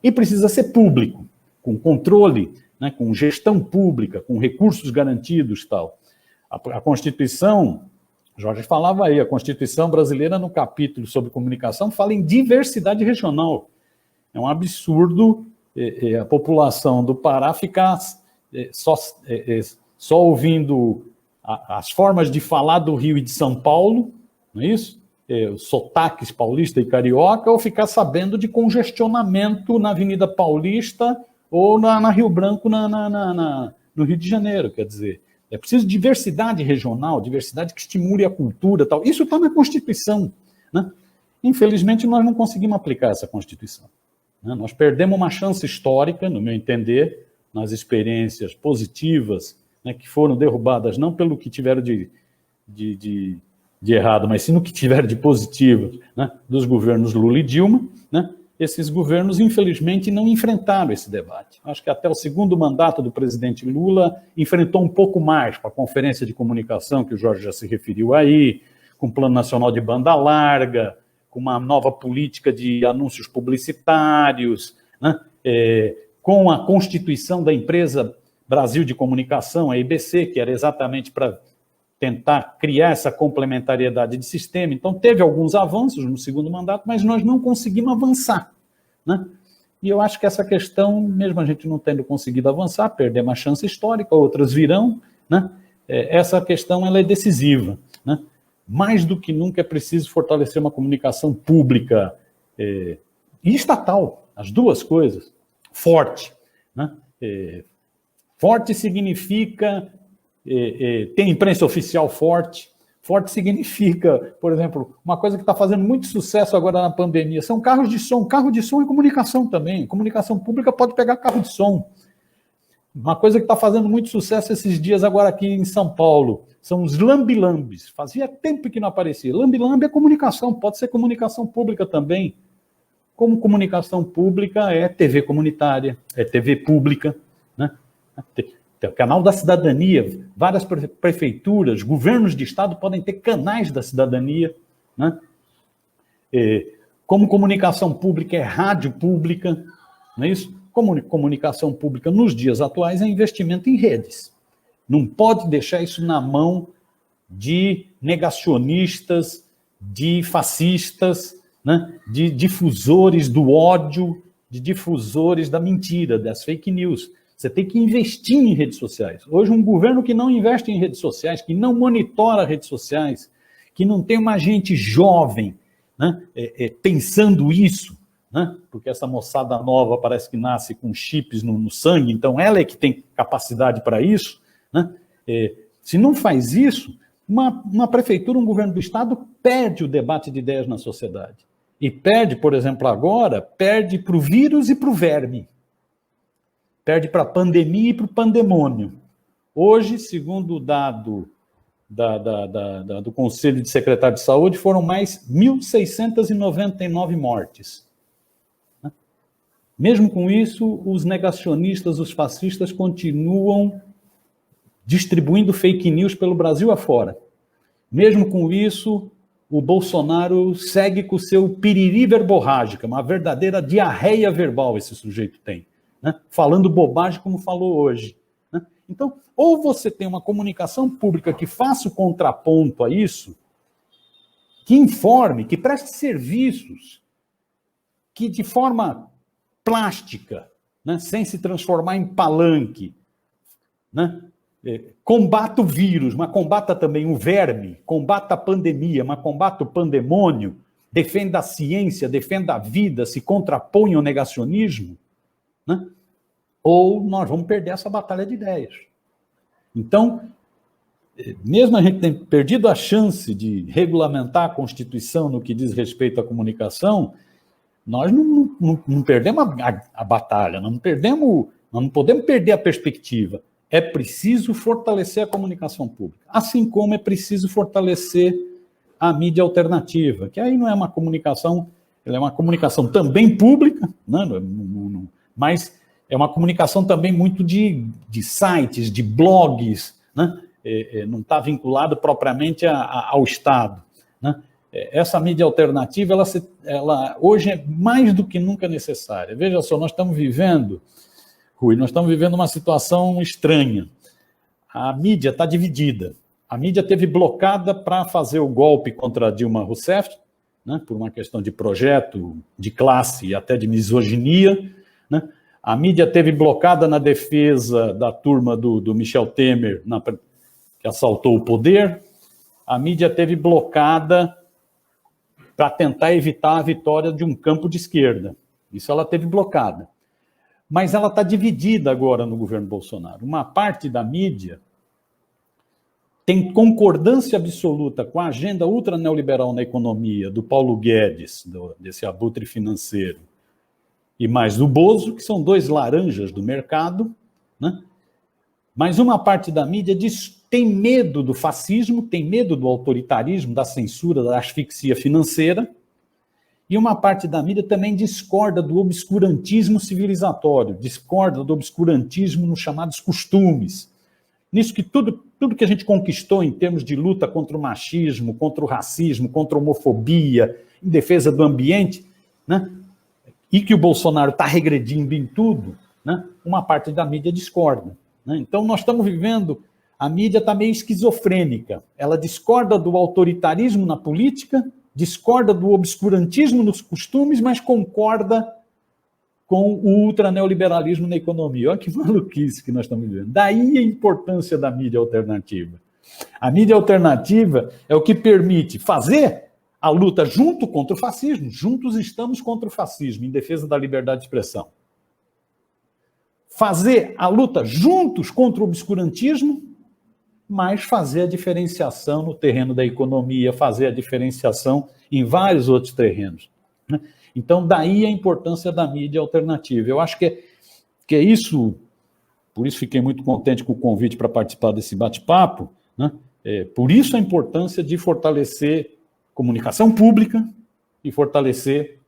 E precisa ser público, com controle, né, com gestão pública, com recursos garantidos e tal. A Constituição, Jorge falava aí, a Constituição brasileira, no capítulo sobre comunicação, fala em diversidade regional. É um absurdo a população do Pará ficar só ouvindo as formas de falar do Rio e de São Paulo, não é isso? Os sotaques paulista e carioca, ou ficar sabendo de congestionamento na Avenida Paulista ou na Rio Branco, no Rio de Janeiro, quer dizer. É preciso diversidade regional, diversidade que estimule a cultura e tal. Isso está na Constituição, né? Infelizmente, nós não conseguimos aplicar essa Constituição, né? Nós perdemos uma chance histórica, no meu entender, nas experiências positivas, né, que foram derrubadas não pelo que tiveram de errado, mas sim no que tiveram de positivo, né, dos governos Lula e Dilma, né? Esses governos, infelizmente, não enfrentaram esse debate. Acho que até o segundo mandato do presidente Lula enfrentou um pouco mais com a conferência de comunicação, que o Jorge já se referiu aí, com o Plano Nacional de Banda Larga, com uma nova política de anúncios publicitários, né, com a constituição da empresa Brasil de Comunicação, a IBC, que era exatamente para tentar criar essa complementariedade de sistema. Então, teve alguns avanços no segundo mandato, mas nós não conseguimos avançar, né? E eu acho que essa questão, mesmo a gente não tendo conseguido avançar, perder uma chance histórica, outras virão, né? Essa questão ela é decisiva, né? Mais do que nunca é preciso fortalecer uma comunicação pública e estatal, as duas coisas, forte, né? Forte significa ter imprensa oficial forte. Forte significa, por exemplo, uma coisa que está fazendo muito sucesso agora na pandemia, são carros de som. Carro de som é comunicação também. Comunicação pública pode pegar carro de som. Uma coisa que está fazendo muito sucesso esses dias agora aqui em São Paulo são os lambi-lambis. Fazia tempo que não aparecia. Lambi-lambi é comunicação, pode ser comunicação pública também. Como comunicação pública é TV comunitária, é TV pública, né? Tem o canal da cidadania, várias prefeituras, governos de estado podem ter canais da cidadania, né? Como comunicação pública é rádio pública, não é isso? Como comunicação pública nos dias atuais é investimento em redes. Não pode deixar isso na mão de negacionistas, de fascistas, né? De difusores do ódio, de difusores da mentira, das fake news. Você tem que investir em redes sociais. Hoje, um governo que não investe em redes sociais, que não monitora redes sociais, que não tem uma gente jovem, né, pensando isso, né, porque essa moçada nova parece que nasce com chips no sangue, então ela é que tem capacidade para isso, né, se não faz isso, uma prefeitura, um governo do estado perde o debate de ideias na sociedade. E perde, por exemplo, agora, perde para o vírus e para o verme. Perde para a pandemia e para o pandemônio. Hoje, segundo o dado do Conselho de Secretário de Saúde, foram mais 1.699 mortes. Mesmo com isso, os negacionistas, os fascistas, continuam distribuindo fake news pelo Brasil afora. Mesmo com isso, o Bolsonaro segue com o seu piriri verborrágica, uma verdadeira diarreia verbal esse sujeito tem, né? Falando bobagem como falou hoje. Né? Então, ou você tem uma comunicação pública que faça o contraponto a isso, que informe, que preste serviços, que de forma plástica, né, sem se transformar em palanque, né, combata o vírus, mas combata também o verme, combata a pandemia, mas combata o pandemônio, defenda a ciência, defenda a vida, se contrapõe ao negacionismo, né, ou nós vamos perder essa batalha de ideias. Então, mesmo a gente tendo perdido a chance de regulamentar a Constituição no que diz respeito à comunicação, nós não perdemos a batalha, não podemos perder a perspectiva. É preciso fortalecer a comunicação pública, assim como é preciso fortalecer a mídia alternativa, que aí não é uma comunicação, ela é uma comunicação também pública, né, mas é uma comunicação também muito de sites, de blogs, né, não está vinculado propriamente ao Estado, né. Essa mídia alternativa, ela hoje é mais do que nunca necessária. Veja só, nós estamos vivendo, Rui, uma situação estranha. A mídia está dividida. A mídia teve blocada para fazer o golpe contra Dilma Rousseff, né, por uma questão de projeto, de classe e até de misoginia, né. A mídia teve blocada na defesa da turma do Michel Temer, que assaltou o poder. A mídia teve blocada para tentar evitar a vitória de um campo de esquerda. Isso ela teve blocada. Mas ela está dividida agora no governo Bolsonaro. Uma parte da mídia tem concordância absoluta com a agenda ultra-neoliberal na economia do Paulo Guedes, desse abutre financeiro, e mais do Bozo, que são dois laranjas do mercado, né? Mas uma parte da mídia tem medo do fascismo, tem medo do autoritarismo, da censura, da asfixia financeira, e uma parte da mídia também discorda do obscurantismo civilizatório, discorda do obscurantismo nos chamados costumes. Nisso que tudo que a gente conquistou em termos de luta contra o machismo, contra o racismo, contra a homofobia, em defesa do ambiente, né? E que o Bolsonaro está regredindo em tudo, né? Uma parte da mídia discorda. Né? Então, nós estamos vivendo, a mídia está meio esquizofrênica. Ela discorda do autoritarismo na política, discorda do obscurantismo nos costumes, mas concorda com o ultraneoliberalismo na economia. Olha que maluquice que nós estamos vivendo. Daí a importância da mídia alternativa. A mídia alternativa é o que permite fazer a luta junto contra o fascismo. Juntos estamos contra o fascismo, em defesa da liberdade de expressão. Fazer a luta juntos contra o obscurantismo, mas fazer a diferenciação no terreno da economia, fazer a diferenciação em vários outros terrenos. Então, daí a importância da mídia alternativa. Eu acho que é isso, por isso fiquei muito contente com o convite para participar desse bate-papo, né? Por isso a importância de fortalecer comunicação pública e fortalecer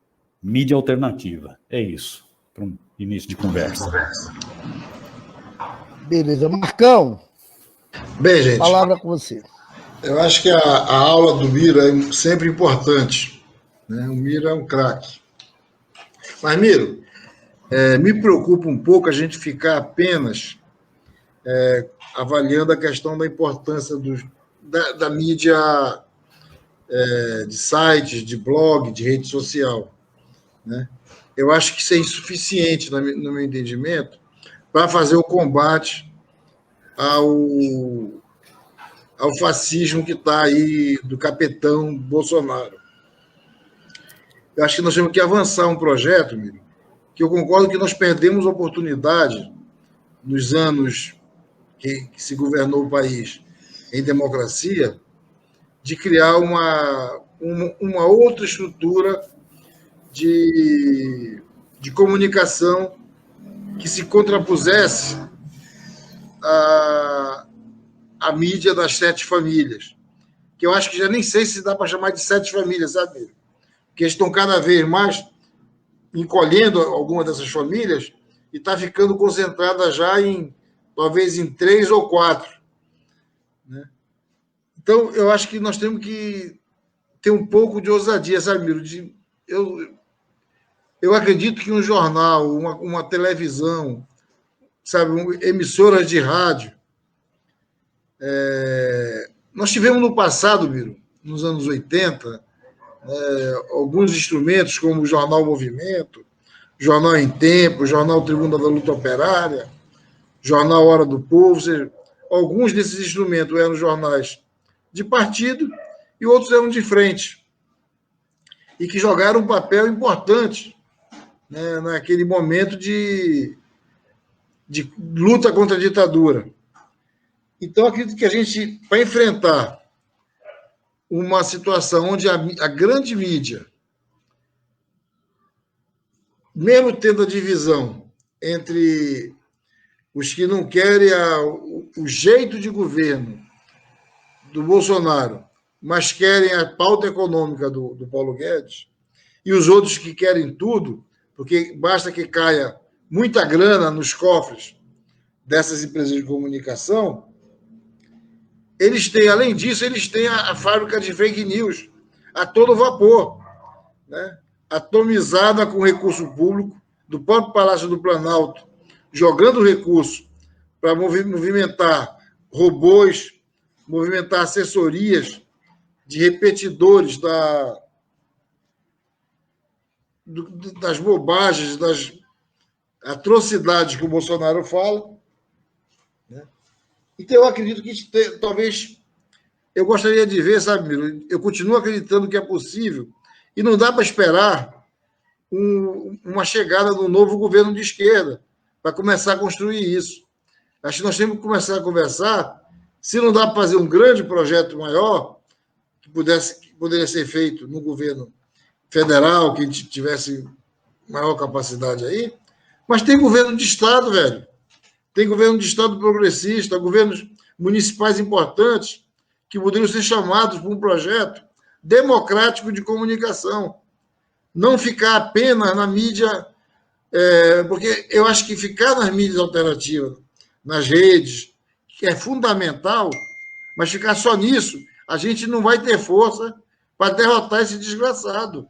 mídia alternativa. É isso, para um início de conversa.
Beleza. Marcão,
bem, gente,
palavra com você.
Eu acho que a aula do Miro é sempre importante. Né? O Miro é um craque. Mas, Miro, me preocupa um pouco a gente ficar apenas avaliando a questão da importância da mídia, de sites, de blog, de rede social. Né? Eu acho que isso é insuficiente, no meu entendimento, para fazer o combate ao fascismo que está aí do capitão Bolsonaro. Eu acho que nós temos que avançar um projeto, Miro, que eu concordo que nós perdemos a oportunidade nos anos que se governou o país em democracia de criar uma outra estrutura de comunicação que se contrapusesse a a mídia das 7 famílias, que eu acho que já nem sei se dá para chamar de 7 famílias, sabe? Porque eles estão cada vez mais encolhendo algumas dessas famílias e está ficando concentrada já talvez em 3 ou 4. Né? Então, eu acho que nós temos que ter um pouco de ousadia, sabe, Miro? Eu acredito que um jornal, uma televisão, sabe, emissoras de rádio. Nós tivemos no passado, Miro, nos anos 80, alguns instrumentos como o Jornal Movimento, Jornal em Tempo, Jornal Tribuna da Luta Operária, Jornal Hora do Povo. Ou seja, alguns desses instrumentos eram jornais de partido e outros eram de frente, e que jogaram um papel importante, né, naquele momento de luta contra a ditadura. Então, acredito que a gente, para enfrentar uma situação onde a grande mídia, mesmo tendo a divisão entre os que não querem o jeito de governo do Bolsonaro, mas querem a pauta econômica do Paulo Guedes, e os outros que querem tudo, porque basta que caia muita grana nos cofres dessas empresas de comunicação, eles têm, além disso, eles têm a fábrica de fake news a todo vapor, né? Atomizada com recurso público do próprio Palácio do Planalto, jogando recurso para movimentar robôs, movimentar assessorias de repetidores das bobagens, das atrocidades que o Bolsonaro fala. Né? Então, eu acredito que talvez eu gostaria de ver, sabe, Miro? Eu continuo acreditando que é possível e não dá para esperar uma chegada do novo governo de esquerda para começar a construir isso. Acho que nós temos que começar a conversar. Se não dá para fazer um grande projeto maior, que poderia ser feito no governo federal, que tivesse maior capacidade aí, mas tem governo de Estado, velho. Tem governo de Estado progressista, governos municipais importantes que poderiam ser chamados para um projeto democrático de comunicação. Não ficar apenas na mídia, porque eu acho que ficar nas mídias alternativas, nas redes, que é fundamental, mas ficar só nisso, a gente não vai ter força para derrotar esse desgraçado.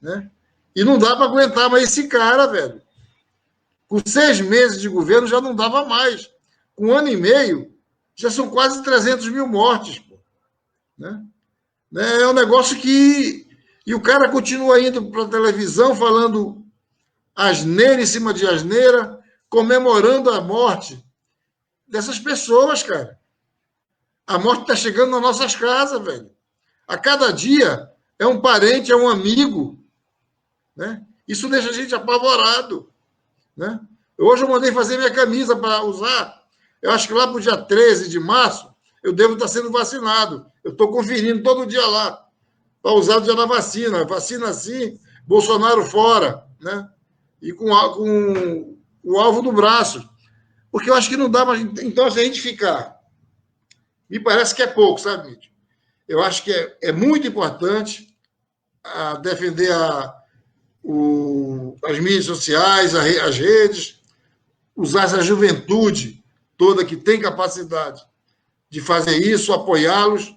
Né? E não dá para aguentar mais esse cara, velho. Com 6 meses de governo já não dava mais. Com 1 ano e meio, já são quase 300 mil mortes. Pô. Né? É um negócio que... E o cara continua indo para a televisão falando asneira em cima de asneira, comemorando a morte dessas pessoas, cara. A morte está chegando nas nossas casas, velho. A cada dia é um parente, é um amigo. Né? Isso deixa a gente apavorado. Né? Hoje eu mandei fazer minha camisa para usar. Eu acho que lá para o dia 13 de março eu devo estar sendo vacinado. Eu estou conferindo todo dia lá para usar o dia da vacina. Vacina sim, Bolsonaro fora. Né? E com o alvo do braço. Porque eu acho que não dá mais. Então, se a gente ficar... Me parece que é pouco, sabe, Mídio? Eu acho que é muito importante defender as mídias sociais, as redes, usar essa juventude toda que tem capacidade de fazer isso, apoiá-los,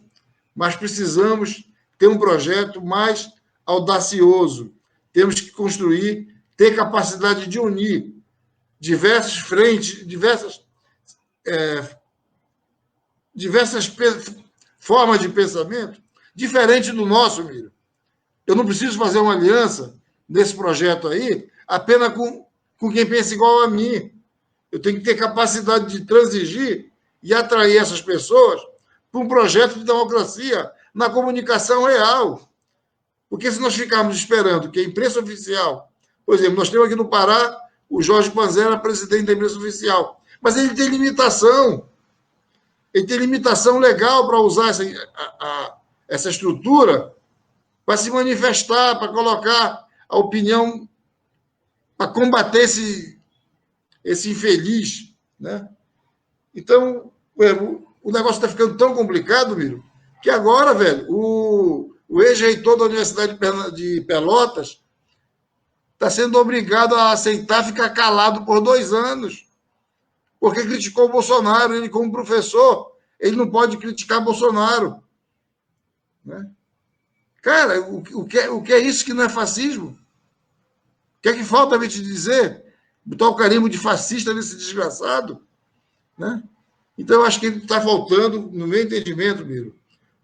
mas precisamos ter um projeto mais audacioso. Temos que construir, ter capacidade de unir diversas frentes, diversas formas de pensamento, diferente do nosso, Miro. Eu não preciso fazer uma aliança nesse projeto aí apenas com quem pensa igual a mim. Eu tenho que ter capacidade de transigir e atrair essas pessoas para um projeto de democracia na comunicação real. Porque se nós ficarmos esperando que a imprensa oficial... Por exemplo, nós temos aqui no Pará o Jorge Panzera, presidente da imprensa oficial. Mas ele tem limitação. Ele tem limitação legal para usar essa estrutura para se manifestar, para colocar a opinião, para combater esse infeliz. Né? Então, o negócio está ficando tão complicado, Miro, que agora, velho, o ex-reitor da Universidade de Pelotas está sendo obrigado a aceitar ficar calado por 2 anos, porque criticou o Bolsonaro. Ele, como professor, ele não pode criticar Bolsonaro. Né? Cara, o que é isso que não é fascismo? O que é que falta a te dizer? Botar o carimbo de fascista nesse desgraçado? Né? Então, eu acho que está faltando, no meu entendimento, Miro,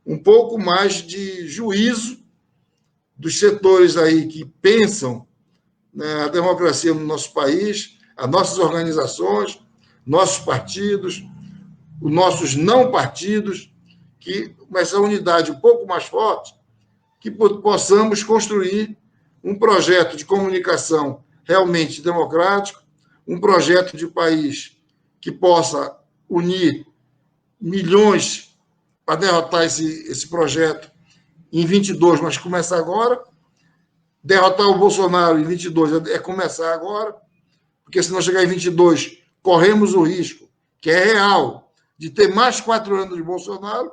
um pouco mais de juízo dos setores aí que pensam, né, a democracia no nosso país, as nossas organizações, nossos partidos, os nossos não partidos, que essa unidade um pouco mais forte, que possamos construir um projeto de comunicação realmente democrático, um projeto de país que possa unir milhões para derrotar esse projeto em 22, mas começar agora. Derrotar o Bolsonaro em 22 é começar agora, porque se não chegar em 22, corremos o risco, que é real, de ter mais 4 anos de Bolsonaro.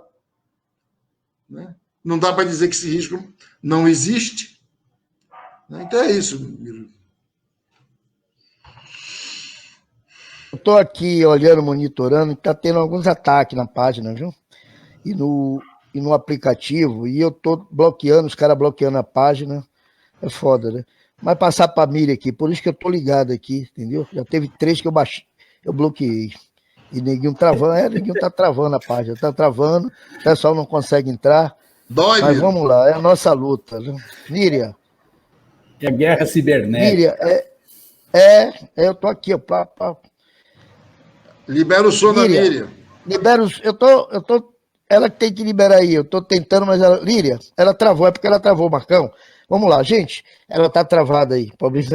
Né? Não dá para dizer que esse risco não existe. Então é isso, Miro.
Eu estou aqui olhando, monitorando, e está tendo alguns ataques na página, viu? E no aplicativo, e eu estou bloqueando, os caras bloqueando a página. É foda, né? Mas passar para a Miriam aqui, por isso que eu estou ligado aqui, entendeu? Já teve 3 que eu baixei, eu bloqueei. E neguinho travando, neguinho tá travando a página, tá travando, o pessoal não consegue entrar.
Dói,
mas
Miro.
Vamos lá, é a nossa luta. Né? Miriam.
É a guerra cibernética.
Miriam, eu tô aqui, ó.
Libera o som da Miriam.
Libera eu tô. Ela que tem que liberar aí, eu tô tentando, mas Líria, ela travou, é porque ela travou, Marcão. Vamos lá, gente, ela tá travada aí.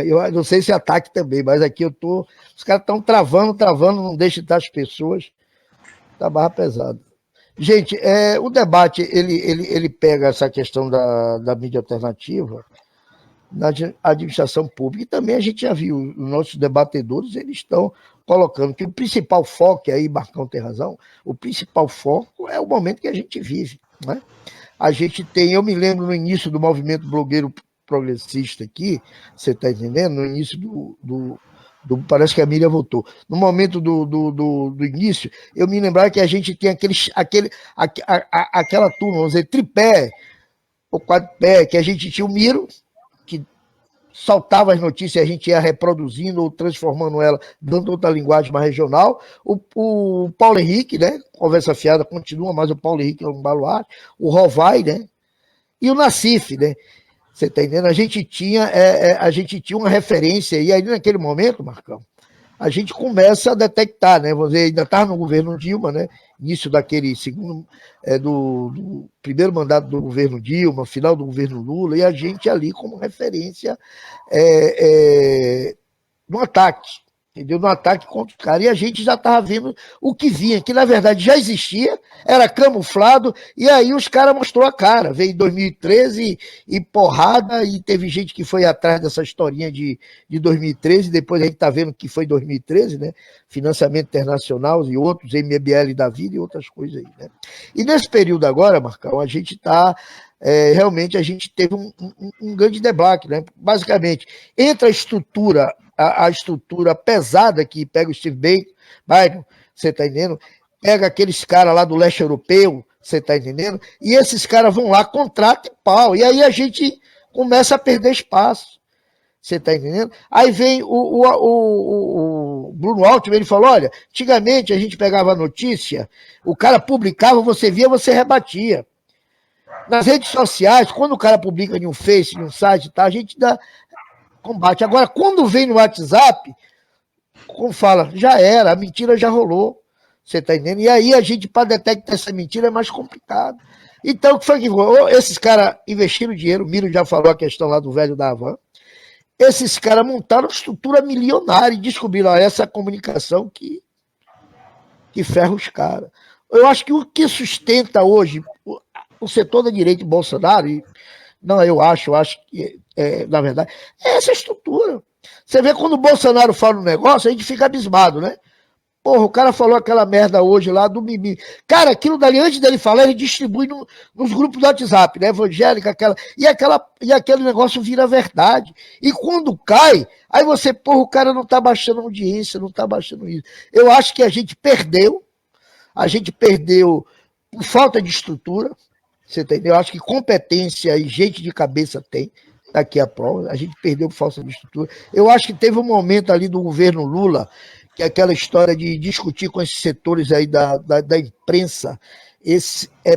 Eu não sei se ataque também, mas aqui eu tô. Os caras estão travando, não deixa entrar as pessoas. Tá barra pesada. Gente, o debate, ele pega essa questão da mídia alternativa na administração pública, e também a gente já viu, os nossos debatedores, eles estão colocando que o principal foco, e aí Marcão tem razão, o principal foco é o momento que a gente vive, né? A gente tem, eu me lembro no início do movimento blogueiro progressista aqui, você está entendendo? No início parece que a Miriam voltou. No momento do início, eu me lembrava que a gente tinha aquela turma, vamos dizer, tripé, ou quadripé, que a gente tinha o Miro, que soltava as notícias e a gente ia reproduzindo ou transformando ela, dando outra linguagem mais regional. O Paulo Henrique, né? Conversa fiada continua, mas o Paulo Henrique é um baluarte. O Rovai, né? E o Nassif, né? Você está entendendo? A gente tinha uma referência, e aí naquele momento, Marcão, a gente começa a detectar, né? Vamos dizer, ainda estava no governo Dilma, né? Início daquele segundo, do primeiro mandato do governo Dilma, final do governo Lula, e a gente ali como referência no ataque, entendeu? No ataque contra os caras. E a gente já estava vendo o que vinha, que na verdade já existia, era camuflado, e aí os caras mostrou a cara. Veio em 2013 e porrada, e teve gente que foi atrás dessa historinha de 2013, depois a gente está vendo que foi 2013, né? Financiamento internacional e outros, MBL da vida e outras coisas aí, né? E nesse período agora, Marcão, a gente está... realmente a gente teve um grande debate, né? Basicamente, entre a estrutura pesada que pega o Steve Biden, você está entendendo? Pega aqueles caras lá do leste europeu, você está entendendo? E esses caras vão lá, contratam e pau. E aí a gente começa a perder espaço. Você está entendendo? Aí vem o Bruno Altman, ele falou, olha, antigamente a gente pegava a notícia, o cara publicava, você via, você rebatia. Nas redes sociais, quando o cara publica em um Face, em um site, tá, a gente dá combate. Agora, quando vem no WhatsApp, como fala, já era, a mentira já rolou. Você está entendendo? E aí a gente, para detectar essa mentira, é mais complicado. Então, o que foi que esses caras investiram dinheiro, o Miro já falou a questão lá do velho da Havan. Esses caras montaram uma estrutura milionária e descobriram essa comunicação que ferra os caras. Eu acho que o que sustenta hoje o setor da direita de Bolsonaro, eu acho que, na verdade, é essa estrutura. Você vê quando o Bolsonaro fala um negócio, a gente fica abismado, né? Porra, o cara falou aquela merda hoje lá do Mimi. Cara, aquilo dali, antes dele falar, ele distribui nos grupos do WhatsApp, né? Evangélica, e aquele negócio vira verdade. E quando cai, aí você, porra, o cara não tá baixando audiência, não tá baixando isso. Eu acho que a gente perdeu por falta de estrutura, você entendeu? Eu acho que competência e gente de cabeça tem. Aqui a prova, a gente perdeu por falta de estrutura. Eu acho que teve um momento ali do governo Lula, que é aquela história de discutir com esses setores aí da imprensa,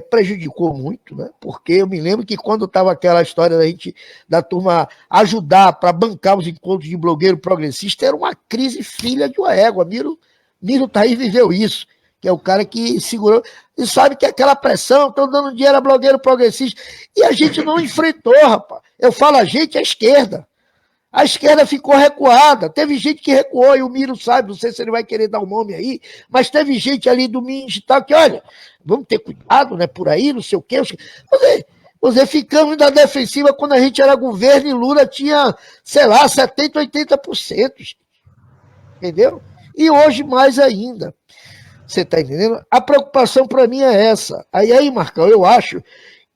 prejudicou muito, né? Porque eu me lembro que quando estava aquela história da turma ajudar para bancar os encontros de blogueiro progressista, era uma crise filha de uma égua. Miro Thaís viveu isso, que é o cara que segurou, e sabe que aquela pressão, estão dando dinheiro a blogueiro progressista, e a gente não enfrentou, rapaz. Eu falo a gente, a esquerda. A esquerda ficou recuada, teve gente que recuou, e o Miro sabe, não sei se ele vai querer dar o nome aí, mas teve gente ali do Minge e tal, que olha, vamos ter cuidado, né, por aí, não sei o quê. Você ficamos na defensiva quando a gente era governo e Lula tinha, sei lá, 70%, 80%, entendeu? E hoje mais ainda. Você está entendendo? A preocupação para mim é essa. Aí, Marcão, eu acho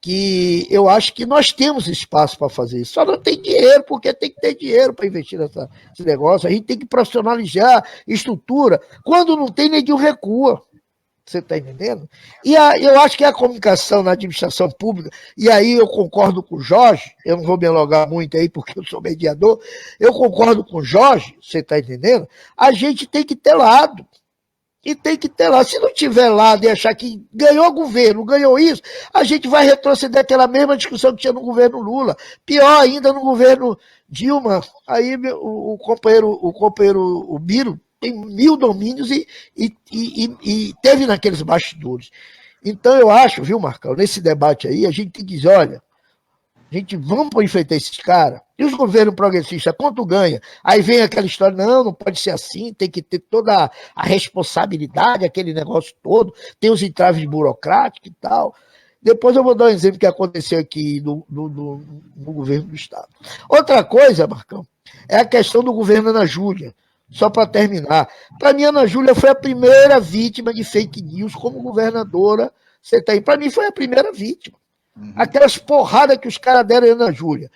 que nós temos espaço para fazer isso. Só não tem dinheiro, porque tem que ter dinheiro para investir nesse negócio. A gente tem que profissionalizar estrutura. Quando não tem, ninguém recua. Você está entendendo? E eu acho que a comunicação na administração pública, e aí eu concordo com o Jorge, eu não vou me alongar muito aí porque eu sou mediador, eu concordo com o Jorge, você está entendendo? A gente tem que ter lado. E tem que ter lá. Se não tiver lá de achar que ganhou o governo, ganhou isso, a gente vai retroceder aquela mesma discussão que tinha no governo Lula. Pior ainda no governo Dilma. Aí o companheiro Miro tem 1000 domínios e teve naqueles bastidores. Então eu acho, viu, Marcão, nesse debate aí, a gente tem que dizer, olha, vamos enfrentar esses caras. E os governos progressistas, quanto ganha? Aí vem aquela história, não pode ser assim, tem que ter toda a responsabilidade, aquele negócio todo, tem os entraves burocráticos e tal. Depois eu vou dar um exemplo que aconteceu aqui no governo do Estado. Outra coisa, Marcão, é a questão do governo Ana Júlia. Só para terminar. Para mim, Ana Júlia foi a primeira vítima de fake news como governadora. Para mim, foi a primeira vítima. Aquelas porradas que os caras deram em Ana Júlia.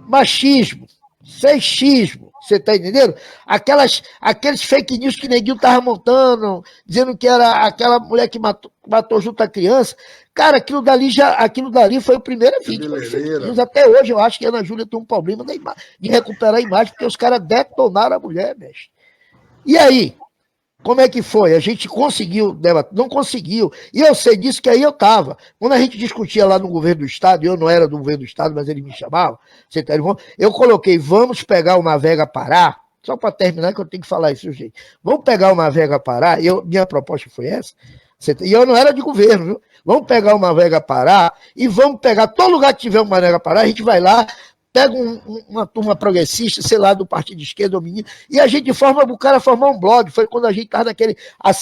Machismo, sexismo, você tá entendendo? Aqueles fake news que neguinho tava montando, dizendo que era aquela mulher que matou junto a criança. Cara, aquilo dali foi a primeira vítima. Até hoje eu acho que a Ana Júlia tem um problema de recuperar a imagem, porque os caras detonaram a mulher, mestre. E aí? Como é que foi? A gente conseguiu debater? Não conseguiu. E eu sei disso que aí eu estava. Quando a gente discutia lá no governo do Estado, eu não era do governo do Estado, mas ele me chamava, eu coloquei, vamos pegar o Navega Pará, só para terminar que eu tenho que falar isso, gente. Vamos pegar o Navega Pará, minha proposta foi essa, e eu não era de governo, viu? Vamos pegar o Navega Pará e vamos pegar todo lugar que tiver um Navega Pará, a gente vai lá, pega uma turma progressista, sei lá, do partido de esquerda ou menino, e a gente o cara formar um blog. Foi quando a gente estava naquele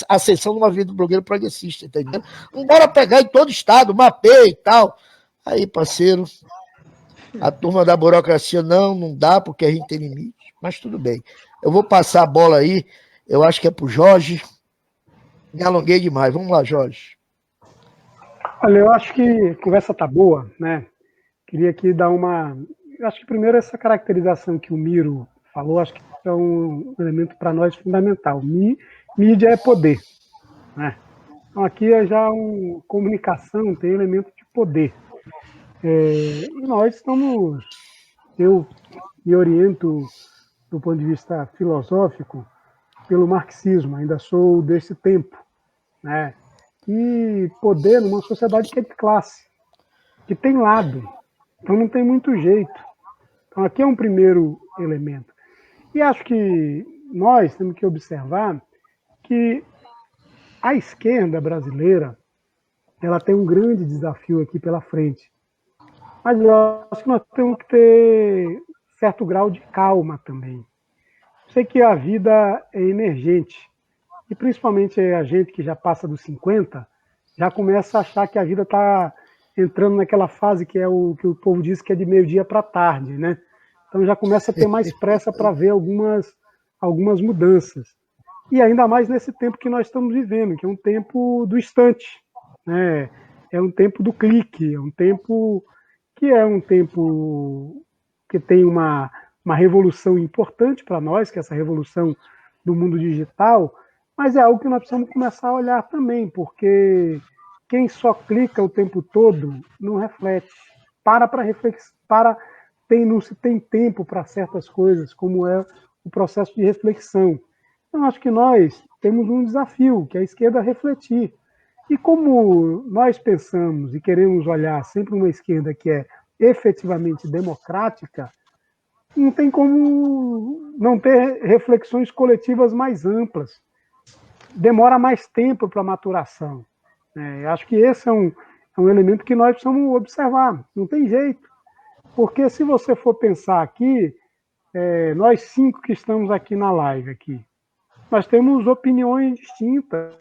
ascensão de uma vida do blogueiro progressista, entendeu? Bora pegar em todo estado, mapeia e tal. Aí, parceiro, a turma da burocracia, não dá, porque a gente tem limite, mas tudo bem. Eu vou passar a bola aí, eu acho que é pro Jorge. Me alonguei demais. Vamos lá, Jorge.
Olha, eu acho que a conversa tá boa, né? Queria aqui dar uma... Eu acho que primeiro essa caracterização que o Miro falou, acho que é um elemento para nós fundamental. Mídia é poder, né? Então aqui é já comunicação, tem elemento de poder. E nós estamos... Eu me oriento do ponto de vista filosófico pelo marxismo, ainda sou desse tempo, né? E poder numa sociedade que é de classe, que tem lado, então não tem muito jeito. Então aqui é um primeiro elemento. E acho que nós temos que observar que a esquerda brasileira, ela tem um grande desafio aqui pela frente. Mas eu acho que nós temos que ter certo grau de calma também. Sei que a vida é emergente, e principalmente a gente que já passa dos 50, já começa a achar que a vida está entrando naquela fase que é o que o povo diz que é de meio-dia para tarde, né? Então já começa a ter mais pressa para ver algumas mudanças. E ainda mais nesse tempo que nós estamos vivendo, que é um tempo do instante, né? É um tempo do clique, é um tempo que tem uma revolução importante para nós, que é essa revolução do mundo digital, mas é algo que nós precisamos começar a olhar também, porque quem só clica o tempo todo não reflete, não se tem tempo para certas coisas, como é o processo de reflexão. Então, acho que nós temos um desafio, que é a esquerda refletir. E como nós pensamos e queremos olhar sempre uma esquerda que é efetivamente democrática, não tem como não ter reflexões coletivas mais amplas. Demora mais tempo para a maturação. Acho que esse é um elemento que nós precisamos observar. Não tem jeito. Porque se você for pensar aqui, nós 5 que estamos aqui na live, nós temos opiniões distintas.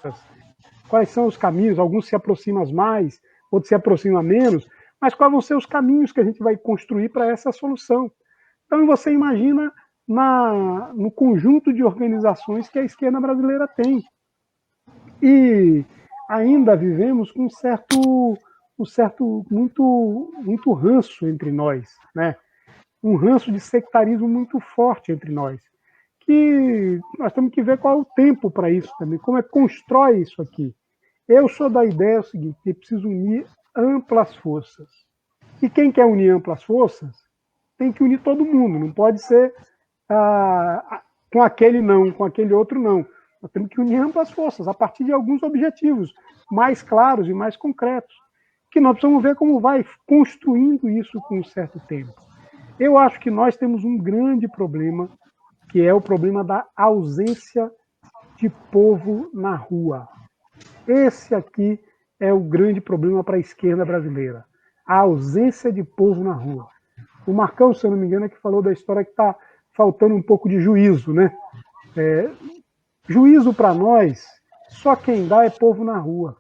Quais são os caminhos? Alguns se aproximam mais, outros se aproximam menos, mas quais vão ser os caminhos que a gente vai construir para essa solução? Então, você imagina no conjunto de organizações que a esquerda brasileira tem. E ainda vivemos com um certo muito ranço entre nós, né? Um ranço de sectarismo muito forte entre nós, que nós temos que ver qual é o tempo para isso também, como é que constrói isso aqui. Eu sou da ideia seguinte, que preciso unir amplas forças. E quem quer unir amplas forças, tem que unir todo mundo, não pode ser com aquele não, com aquele outro não. Nós temos que unir amplas forças, a partir de alguns objetivos mais claros e mais concretos, que nós precisamos ver como vai construindo isso com um certo tempo. Eu acho que nós temos um grande problema, que é o problema da ausência de povo na rua. Esse aqui é o grande problema para a esquerda brasileira, a ausência de povo na rua. O Marcão, se eu não me engano, é que falou da história que está faltando um pouco de juízo, né? Juízo para nós, só quem dá é povo na rua.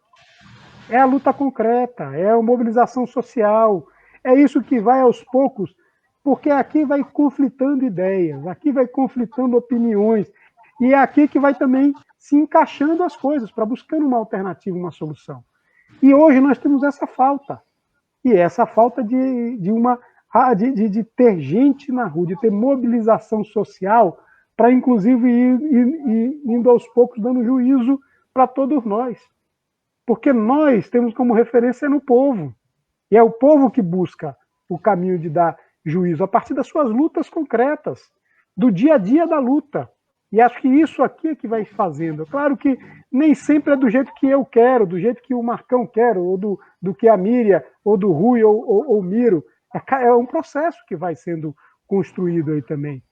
É a luta concreta, é a mobilização social, é isso que vai aos poucos, porque aqui vai conflitando ideias, aqui vai conflitando opiniões, e é aqui que vai também se encaixando as coisas, para buscando uma alternativa, uma solução. E hoje nós temos essa falta, e essa falta de ter gente na rua, de ter mobilização social, para inclusive ir indo aos poucos dando juízo para todos nós. Porque nós temos como referência no povo, e é o povo que busca o caminho de dar juízo a partir das suas lutas concretas, do dia a dia da luta. E acho que isso aqui é que vai fazendo. Claro que nem sempre é do jeito que eu quero, do jeito que o Marcão quer, ou do que a Miriam, ou do Rui, ou o Miro. É um processo que vai sendo construído aí também.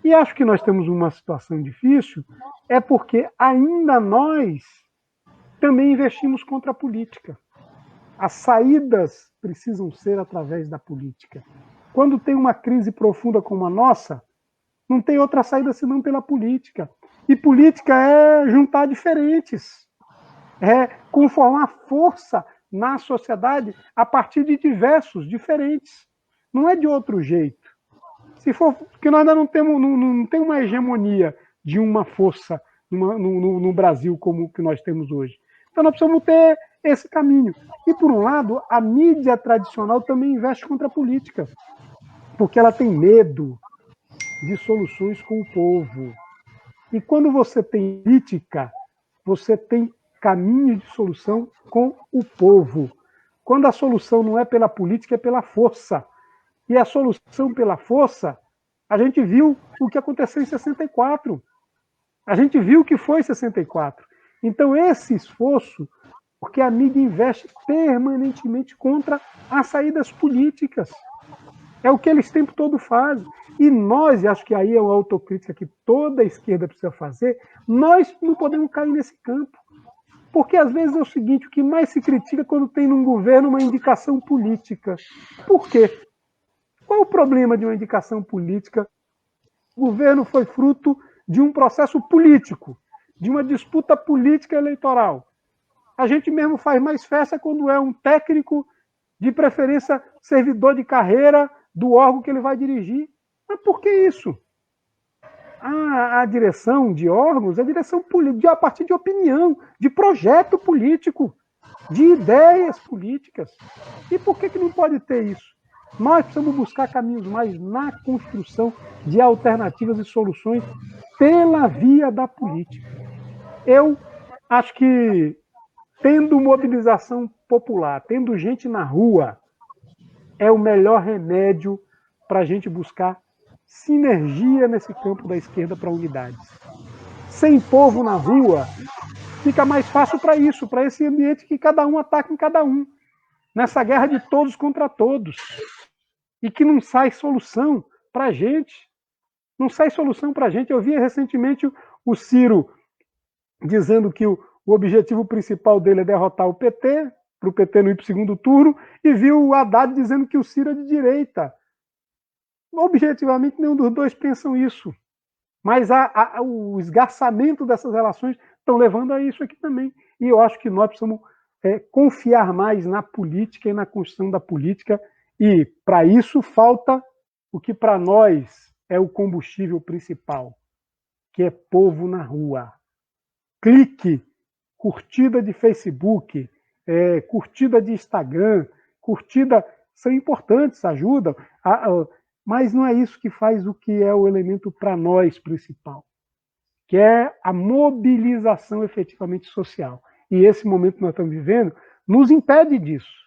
E acho que nós temos uma situação difícil, é porque ainda nós também investimos contra a política. As saídas precisam ser através da política. Quando tem uma crise profunda como a nossa, não tem outra saída senão pela política. E política é juntar diferentes, é conformar força na sociedade a partir de diversos, diferentes. Não é de outro jeito. Se for, porque nós ainda não tem uma hegemonia de uma força no Brasil como que nós temos hoje. Então nós precisamos ter esse caminho. E, por um lado, a mídia tradicional também investe contra a política, porque ela tem medo de soluções com o povo. E quando você tem política, você tem caminho de solução com o povo. Quando a solução não é pela política, é pela força. E a solução pela força, a gente viu o que aconteceu em 64. A gente viu o que foi 64. Então, esse esforço, porque a mídia investe permanentemente contra as saídas políticas. É o que eles o tempo todo fazem. E nós, e acho que aí é uma autocrítica que toda a esquerda precisa fazer, nós não podemos cair nesse campo. Porque, às vezes, é o seguinte, o que mais se critica é quando tem num governo uma indicação política. Por quê? Qual o problema de uma indicação política? O governo foi fruto de um processo político, de uma disputa política eleitoral. A gente mesmo faz mais festa quando é um técnico, de preferência servidor de carreira, do órgão que ele vai dirigir. Mas por que isso? a direção de órgãos, a direção política, a partir de opinião, de projeto político, de ideias políticas. E por que não pode ter isso? Nós precisamos buscar caminhos mais na construção de alternativas e soluções pela via da política. Eu acho que, tendo mobilização popular, tendo gente na rua, é o melhor remédio para a gente buscar sinergia nesse campo da esquerda para unidades. Sem povo na rua, fica mais fácil para isso, para esse ambiente que cada um ataca em cada um, nessa guerra de todos contra todos, e que não sai solução para a gente. Não sai solução para a gente. Eu vi recentemente o Ciro dizendo que o objetivo principal dele é derrotar o PT, para o PT não ir para o segundo turno, e viu o Haddad dizendo que o Ciro é de direita. Objetivamente, nenhum dos dois pensam isso. Mas o esgarçamento dessas relações estão levando a isso aqui também. E eu acho que nós precisamos confiar mais na política e na construção da política. E, para isso, falta o que para nós é o combustível principal, que é povo na rua. Clique, curtida de Facebook, curtida de Instagram, curtida, são importantes, ajudam, mas não é isso que faz o que é o elemento para nós principal, que é a mobilização efetivamente social. E esse momento que nós estamos vivendo nos impede disso.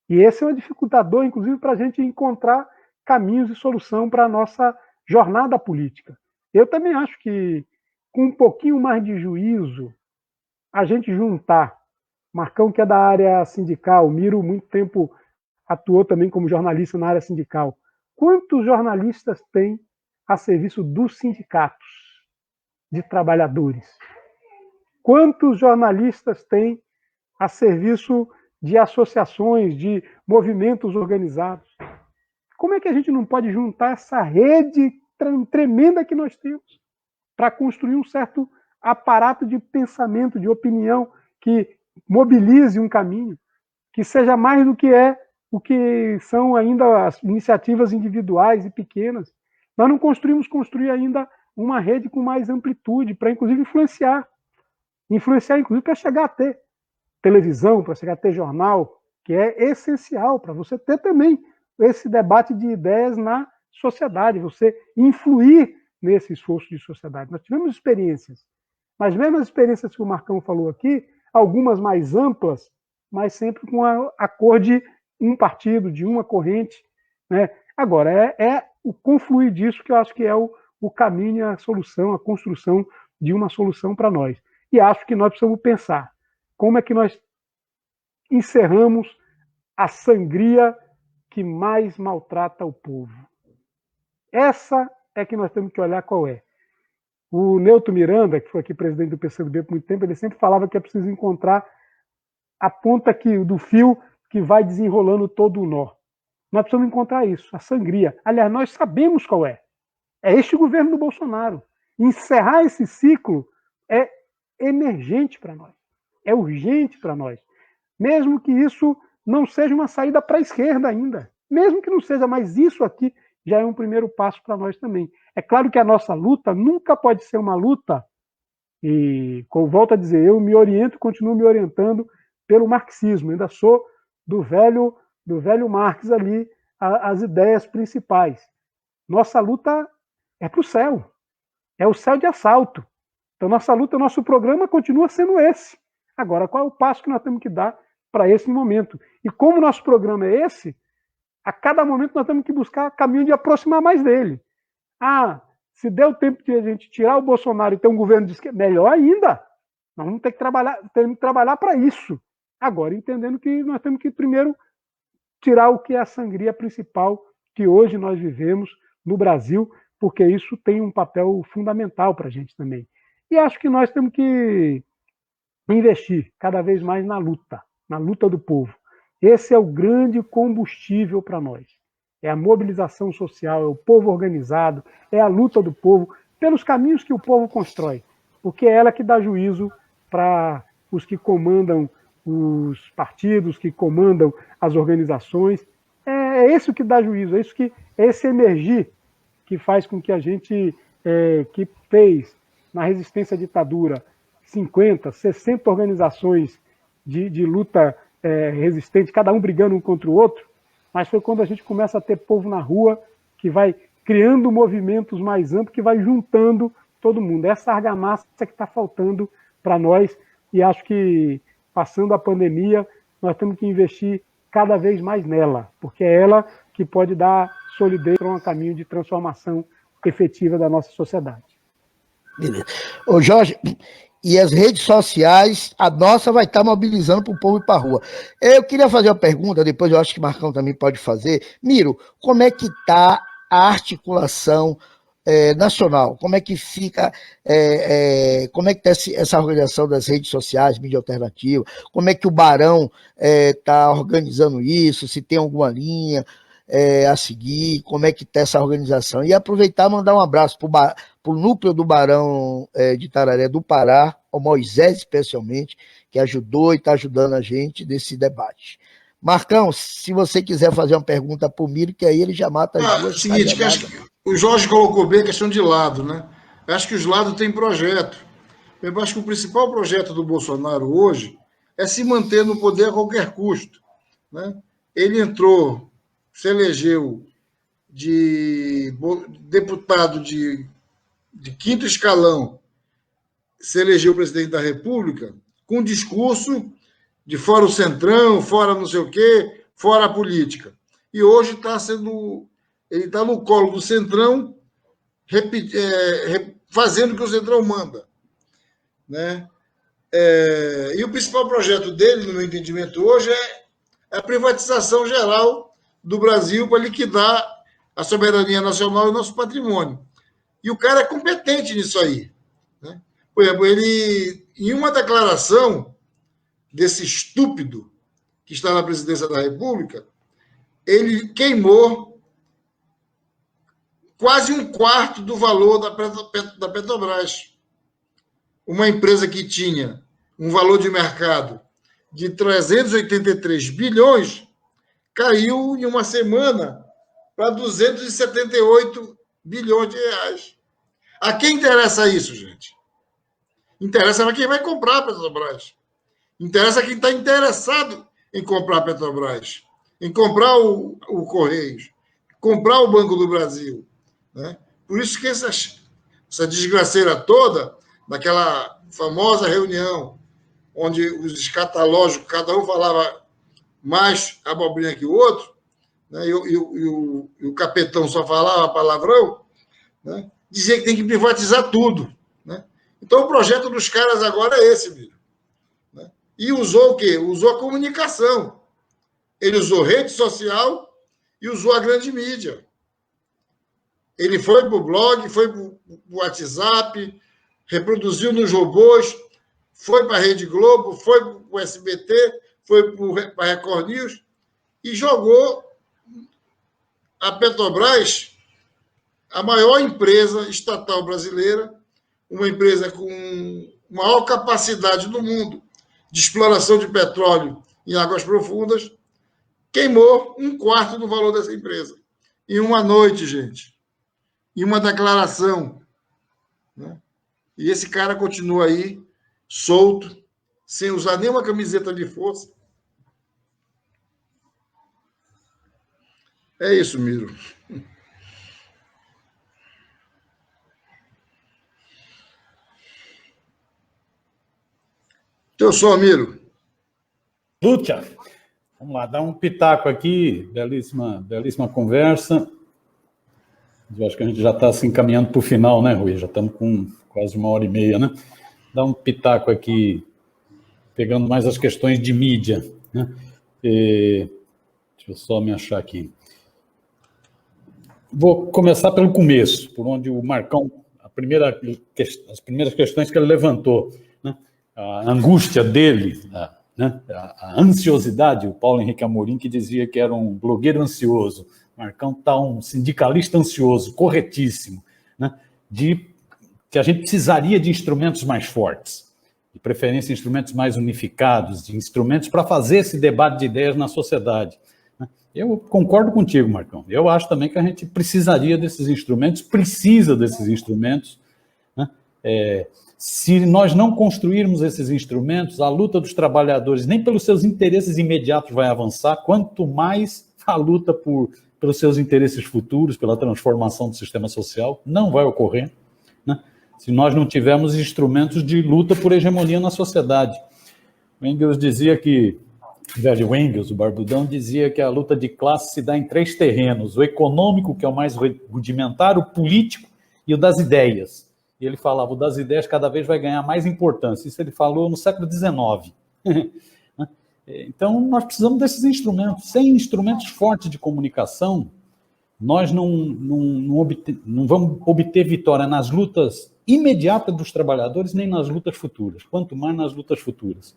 E esse é um dificultador, inclusive, para a gente encontrar caminhos de solução para a nossa jornada política. Eu também acho que, com um pouquinho mais de juízo, a gente juntar, Marcão, que é da área sindical, Miro, muito tempo atuou também como jornalista na área sindical. Quantos jornalistas tem a serviço dos sindicatos de trabalhadores? Quantos jornalistas tem a serviço de associações, de movimentos organizados? Como é que a gente não pode juntar essa rede tremenda que nós temos para construir um certo aparato de pensamento, de opinião, que mobilize um caminho, que seja mais do que o que são ainda as iniciativas individuais e pequenas? Nós não construir ainda uma rede com mais amplitude, para inclusive influenciar inclusive para chegar a ter televisão, para chegar a ter jornal, que é essencial para você ter também esse debate de ideias na sociedade, você influir nesse esforço de sociedade. Nós tivemos experiências, mas mesmo as experiências que o Marcão falou aqui, algumas mais amplas, mas sempre com a cor de um partido, de uma corrente, né? Agora, é o confluir disso que eu acho que é o caminho, a solução, a construção de uma solução para nós. E acho que nós precisamos pensar como é que nós encerramos a sangria que mais maltrata o povo. Essa é que nós temos que olhar qual é. O Neuto Miranda, que foi aqui presidente do PCdoB por muito tempo, ele sempre falava que é preciso encontrar a ponta do fio que vai desenrolando todo o nó. Nós precisamos encontrar isso, a sangria. Aliás, nós sabemos qual é. É este governo do Bolsonaro. Encerrar esse ciclo é emergente para nós. É urgente para nós. Mesmo que isso não seja uma saída para a esquerda ainda. Mesmo que não seja, mas isso aqui já é um primeiro passo para nós também. É claro que a nossa luta nunca pode ser uma luta, e, como volto a dizer, eu me oriento, continuo me orientando pelo marxismo. Ainda sou do velho Marx ali, as ideias principais. Nossa luta é para o céu. É o céu de assalto. Então, nossa luta, nosso programa continua sendo esse. Agora, qual é o passo que nós temos que dar para esse momento? E como nosso programa é esse, a cada momento nós temos que buscar caminho de aproximar mais dele. Se der o tempo de a gente tirar o Bolsonaro e ter um governo de esquerda, melhor ainda. Nós vamos ter que trabalhar para isso. Agora, entendendo que nós temos que primeiro tirar o que é a sangria principal que hoje nós vivemos no Brasil, porque isso tem um papel fundamental para a gente também. E acho que nós temos que investir cada vez mais na luta do povo. Esse é o grande combustível para nós. É a mobilização social, é o povo organizado, é a luta do povo pelos caminhos que o povo constrói, porque é ela que dá juízo para os que comandam os partidos, que comandam as organizações. É isso que dá juízo, é esse emergir que faz com que a gente que fez na resistência à ditadura 50, 60 organizações de luta resistente, cada um brigando um contra o outro, mas foi quando a gente começa a ter povo na rua que vai criando movimentos mais amplos, que vai juntando todo mundo. Essa argamassa que está faltando para nós, e acho que, passando a pandemia, nós temos que investir cada vez mais nela, porque é ela que pode dar solidez para um caminho de transformação efetiva da nossa sociedade.
Beleza. Ô Jorge, e as redes sociais, a nossa vai estar mobilizando para o povo ir para a rua. Eu queria fazer uma pergunta, depois eu acho que o Marcão também pode fazer. Miro, como é que está a articulação nacional? Como é que fica, como é que está essa organização das redes sociais, mídia alternativa? Como é que o Barão está organizando isso? Se tem alguma linha a seguir? Como é que está essa organização? E aproveitar e mandar um abraço para o núcleo do Barão de Tararé do Pará, ao Moisés especialmente, que ajudou e está ajudando a gente nesse debate. Marcão, se você quiser fazer uma pergunta para o Miro, que aí ele já mata as duas.
Seguinte, que acho que o Jorge colocou bem a questão de lado, né? Eu acho que os lados têm projeto. Eu acho que o principal projeto do Bolsonaro hoje é se manter no poder a qualquer custo, né? Ele entrou, se elegeu de deputado de quinto escalão, se elegeu presidente da República com discurso de fora o Centrão, fora não sei o quê, fora a política. E hoje ele está no colo do Centrão, fazendo o que o Centrão manda, né? E o principal projeto dele, no meu entendimento hoje, é a privatização geral do Brasil para liquidar a soberania nacional e o nosso patrimônio. E o cara é competente nisso aí, né? Por exemplo, ele, em uma declaração desse estúpido que está na presidência da República, ele queimou quase um quarto do valor da Petrobras. Uma empresa que tinha um valor de mercado de 383 bilhões, caiu em uma semana para 278 bilhões de reais. A quem interessa isso, gente? Interessa para quem vai comprar a Petrobras. Interessa quem está interessado em comprar a Petrobras, em comprar o Correios, comprar o Banco do Brasil, né? Por isso que essa desgraceira toda, daquela famosa reunião, onde os escatológicos, cada um falava mais abobrinha que o outro, né? E o capetão só falava palavrão, né? Dizia que tem que privatizar tudo, né? Então o projeto dos caras agora é esse, Miro. E usou o quê? Usou a comunicação. Ele usou rede social e usou a grande mídia. Ele foi para o blog, foi para o WhatsApp, reproduziu nos robôs, foi para a Rede Globo, foi para o SBT, foi para a Record News e jogou a Petrobras, a maior empresa estatal brasileira, uma empresa com maior capacidade do mundo de exploração de petróleo em águas profundas, queimou um quarto do valor dessa empresa. Em uma noite, gente. Em uma declaração, né? E esse cara continua aí, solto, sem usar nenhuma camiseta de força. É isso, Miro. Teu som, Miro.
Lúcia, vamos lá, dar um pitaco aqui, belíssima conversa. Eu acho que a gente já está se encaminhando para o final, né, Rui? Já estamos com quase 1h30, né? Dar um pitaco aqui, pegando mais as questões de mídia, né? Deixa eu só me achar aqui. Vou começar pelo começo, por onde o Marcão, as primeiras questões que ele levantou, né? A angústia dele, né? A ansiosidade, o Paulo Henrique Amorim, que dizia que era um blogueiro ansioso. Marcão está um sindicalista ansioso, corretíssimo, né? Que a gente precisaria de instrumentos mais fortes, de preferência instrumentos mais unificados, de instrumentos para fazer esse debate de ideias na sociedade, né? Eu concordo contigo, Marcão. Eu acho também que a gente precisaria desses instrumentos, precisa desses instrumentos, né? Se nós não construirmos esses instrumentos, a luta dos trabalhadores, nem pelos seus interesses imediatos vai avançar, quanto mais a luta pelos seus interesses futuros, pela transformação do sistema social, não vai ocorrer, né? Se nós não tivermos instrumentos de luta por hegemonia na sociedade. Engels dizia que, o velho Engels, o barbudão, dizia que a luta de classe se dá em 3 terrenos: o econômico, que é o mais rudimentar, o político e o das ideias. E ele falava, o das ideias cada vez vai ganhar mais importância. Isso ele falou no século XIX. Então, nós precisamos desses instrumentos. Sem instrumentos fortes de comunicação, nós não vamos obter vitória nas lutas imediatas dos trabalhadores, nem nas lutas futuras, quanto mais nas lutas futuras.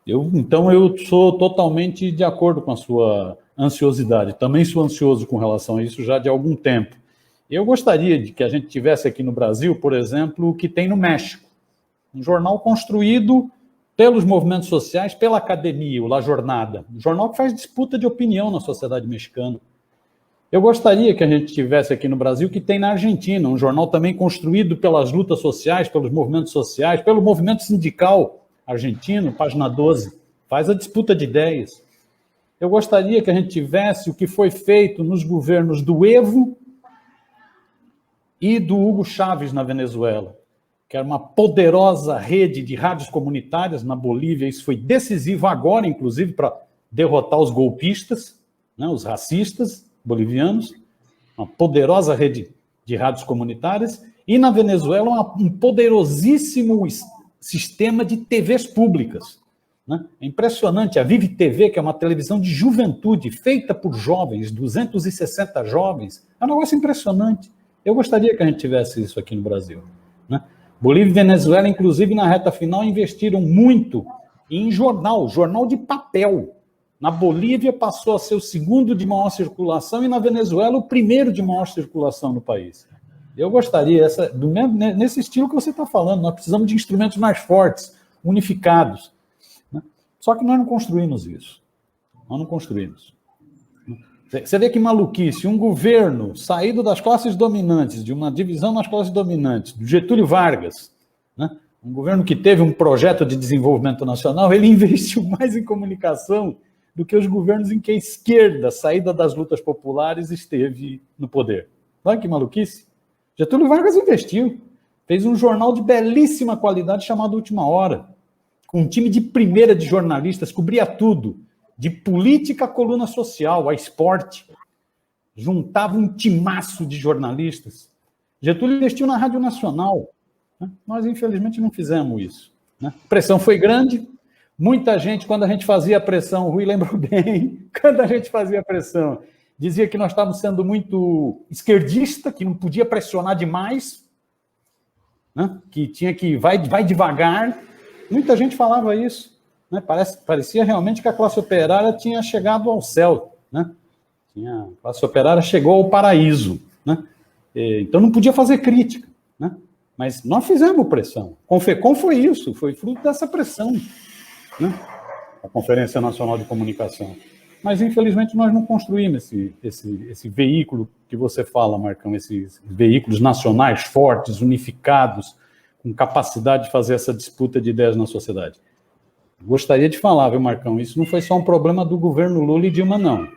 Então, eu sou totalmente de acordo com a sua ansiosidade. Também sou ansioso com relação a isso já de algum tempo. Eu gostaria de que a gente tivesse aqui no Brasil, por exemplo, o que tem no México. Um jornal construído pelos movimentos sociais, pela academia, o La Jornada. Um jornal que faz disputa de opinião na sociedade mexicana. Eu gostaria que a gente tivesse aqui no Brasil o que tem na Argentina, um jornal também construído pelas lutas sociais, pelos movimentos sociais, pelo movimento sindical argentino, página 12, faz a disputa de ideias. Eu gostaria que a gente tivesse o que foi feito nos governos do Evo e do Hugo Chávez na Venezuela, que era uma poderosa rede de rádios comunitárias na Bolívia. Isso foi decisivo agora, inclusive, para derrotar os golpistas, né, os racistas bolivianos, uma poderosa rede de rádios comunitárias, e na Venezuela um poderosíssimo sistema de TVs públicas. Né? É impressionante, a Vive TV, que é uma televisão de juventude, feita por jovens, 260 jovens, é um negócio impressionante. Eu gostaria que a gente tivesse isso aqui no Brasil. Né? Bolívia e Venezuela, inclusive, na reta final, investiram muito em jornal de papel. Na Bolívia passou a ser o segundo de maior circulação e na Venezuela o primeiro de maior circulação no país. Eu gostaria, nesse estilo que você está falando, nós precisamos de instrumentos mais fortes, unificados. Né? Só que nós não construímos isso. Nós não construímos. Você vê que maluquice, um governo saído das classes dominantes, de uma divisão nas classes dominantes, do Getúlio Vargas, né? Um governo que teve um projeto de desenvolvimento nacional, ele investiu mais em comunicação do que os governos em que a esquerda, saída das lutas populares, esteve no poder. Olha que maluquice. Getúlio Vargas investiu, fez um jornal de belíssima qualidade chamado Última Hora, com um time de primeira de jornalistas, cobria tudo, de política à coluna social, a esporte, juntava um timaço de jornalistas. Getúlio investiu na Rádio Nacional. Né? Nós, infelizmente, não fizemos isso. Né? A pressão foi grande. Muita gente, quando a gente fazia a pressão, o Rui lembrou bem, quando a gente fazia a pressão, dizia que nós estávamos sendo muito esquerdista, que não podia pressionar demais, né? Que tinha que vai devagar. Muita gente falava isso. Né? Parecia realmente que a classe operária tinha chegado ao céu. Né? A classe operária chegou ao paraíso. Né? Então não podia fazer crítica. Né? Mas nós fizemos pressão. Confecom foi isso, foi fruto dessa pressão. Né? A Conferência Nacional de Comunicação. Mas, infelizmente, nós não construímos esse veículo que você fala, Marcão, esses veículos nacionais fortes, unificados, com capacidade de fazer essa disputa de ideias na sociedade. Gostaria de falar, viu, Marcão, isso não foi só um problema do governo Lula e Dilma, não.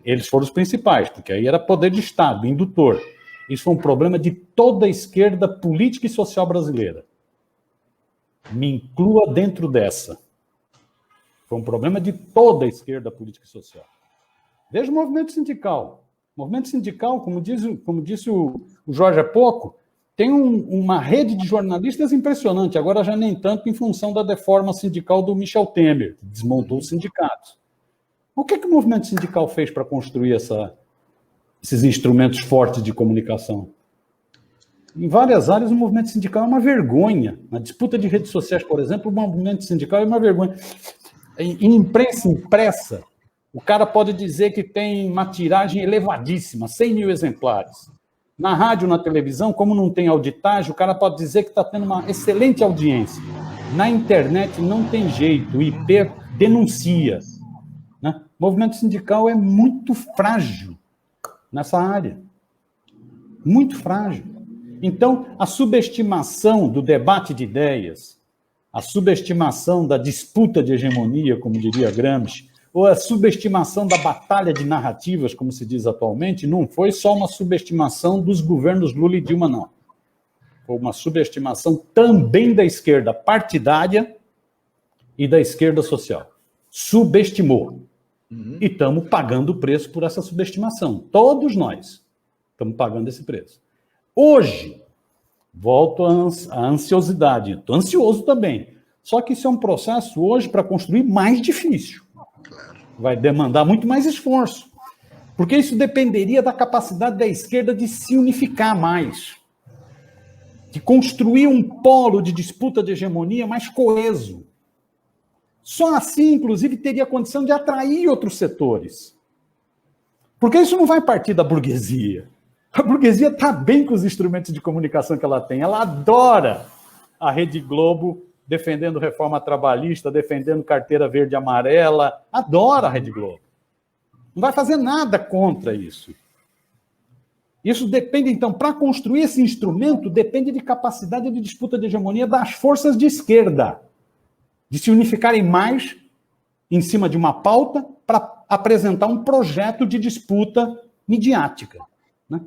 Eles foram os principais, porque aí era poder de Estado, indutor. Isso foi um problema de toda a esquerda política e social brasileira. Me inclua dentro dessa. Foi um problema de toda a esquerda política e social. Veja o movimento sindical. O movimento sindical, como disse o Jorge há pouco, tem uma rede de jornalistas impressionante, agora já nem tanto em função da deforma sindical do Michel Temer, que desmontou os sindicatos. O que o movimento sindical fez para construir esses instrumentos fortes de comunicação? Em várias áreas, o movimento sindical é uma vergonha. Na disputa de redes sociais, por exemplo, o movimento sindical é uma vergonha. Em imprensa impressa, o cara pode dizer que tem uma tiragem elevadíssima, 100 mil exemplares. Na rádio, na televisão, como não tem auditagem, o cara pode dizer que está tendo uma excelente audiência. Na internet não tem jeito, o IP denuncia. Né? O movimento sindical é muito frágil nessa área. Muito frágil. Então, a subestimação do debate de ideias, a subestimação da disputa de hegemonia, como diria Gramsci, ou a subestimação da batalha de narrativas, como se diz atualmente, não foi só uma subestimação dos governos Lula e Dilma, não. Foi uma subestimação também da esquerda partidária e da esquerda social. Subestimou. E estamos pagando o preço por essa subestimação. Todos nós estamos pagando esse preço. Hoje, volto à ansiosidade. Estou ansioso também. Só que isso é um processo hoje para construir mais difícil. Vai demandar muito mais esforço. Porque isso dependeria da capacidade da esquerda de se unificar mais. De construir um polo de disputa de hegemonia mais coeso. Só assim, inclusive, teria condição de atrair outros setores. Porque isso não vai partir da burguesia. A burguesia está bem com os instrumentos de comunicação que ela tem. Ela adora a Rede Globo defendendo reforma trabalhista, defendendo carteira verde e amarela. Adora a Rede Globo. Não vai fazer nada contra isso. Isso depende, então, para construir esse instrumento, depende de capacidade de disputa de hegemonia das forças de esquerda. De se unificarem mais em cima de uma pauta para apresentar um projeto de disputa midiática. Né?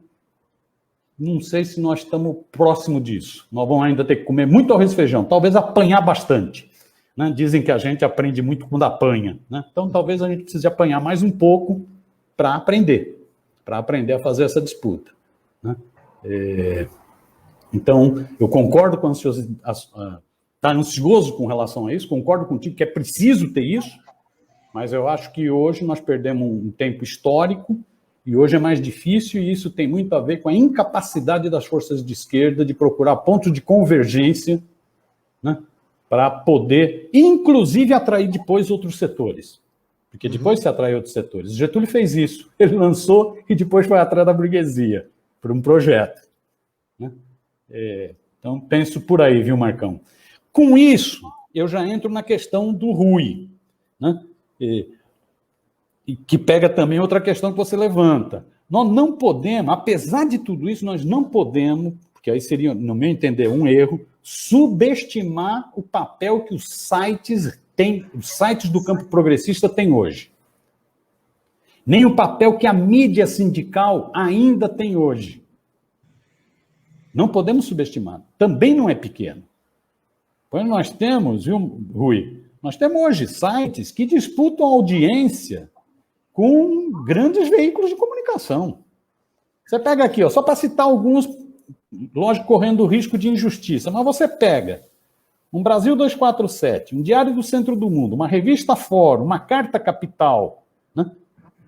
Não sei se nós estamos próximo disso. Nós vamos ainda ter que comer muito arroz e feijão, talvez apanhar bastante. Né? Dizem que a gente aprende muito quando apanha. Né? Então, talvez a gente precise apanhar mais um pouco para aprender a fazer essa disputa. Né? Então, eu concordo com a ansiosidade. Está ansioso com relação a isso, concordo contigo que é preciso ter isso, mas eu acho que hoje nós perdemos um tempo histórico e hoje é mais difícil e isso tem muito a ver com a incapacidade das forças de esquerda de procurar pontos de convergência, né, para poder, inclusive, atrair depois outros setores. Porque depois se atrai outros setores. Getúlio fez isso, ele lançou e depois foi atrás da burguesia, por um projeto. Né? Então, penso por aí, viu, Marcão? Com isso, eu já entro na questão do Rui, né? E que pega também outra questão que você levanta. Nós não podemos, apesar de tudo isso, nós não podemos, porque aí seria, no meu entender, um erro, subestimar o papel que os sites do campo progressista têm hoje. Nem o papel que a mídia sindical ainda tem hoje. Não podemos subestimar. Também não é pequeno. Pois nós temos, viu, Rui? Nós temos hoje sites que disputam audiência com grandes veículos de comunicação. Você pega aqui, ó, só para citar alguns, lógico, correndo o risco de injustiça, mas você pega um Brasil 247, um Diário do Centro do Mundo, uma revista Fórum, uma Carta Capital, né?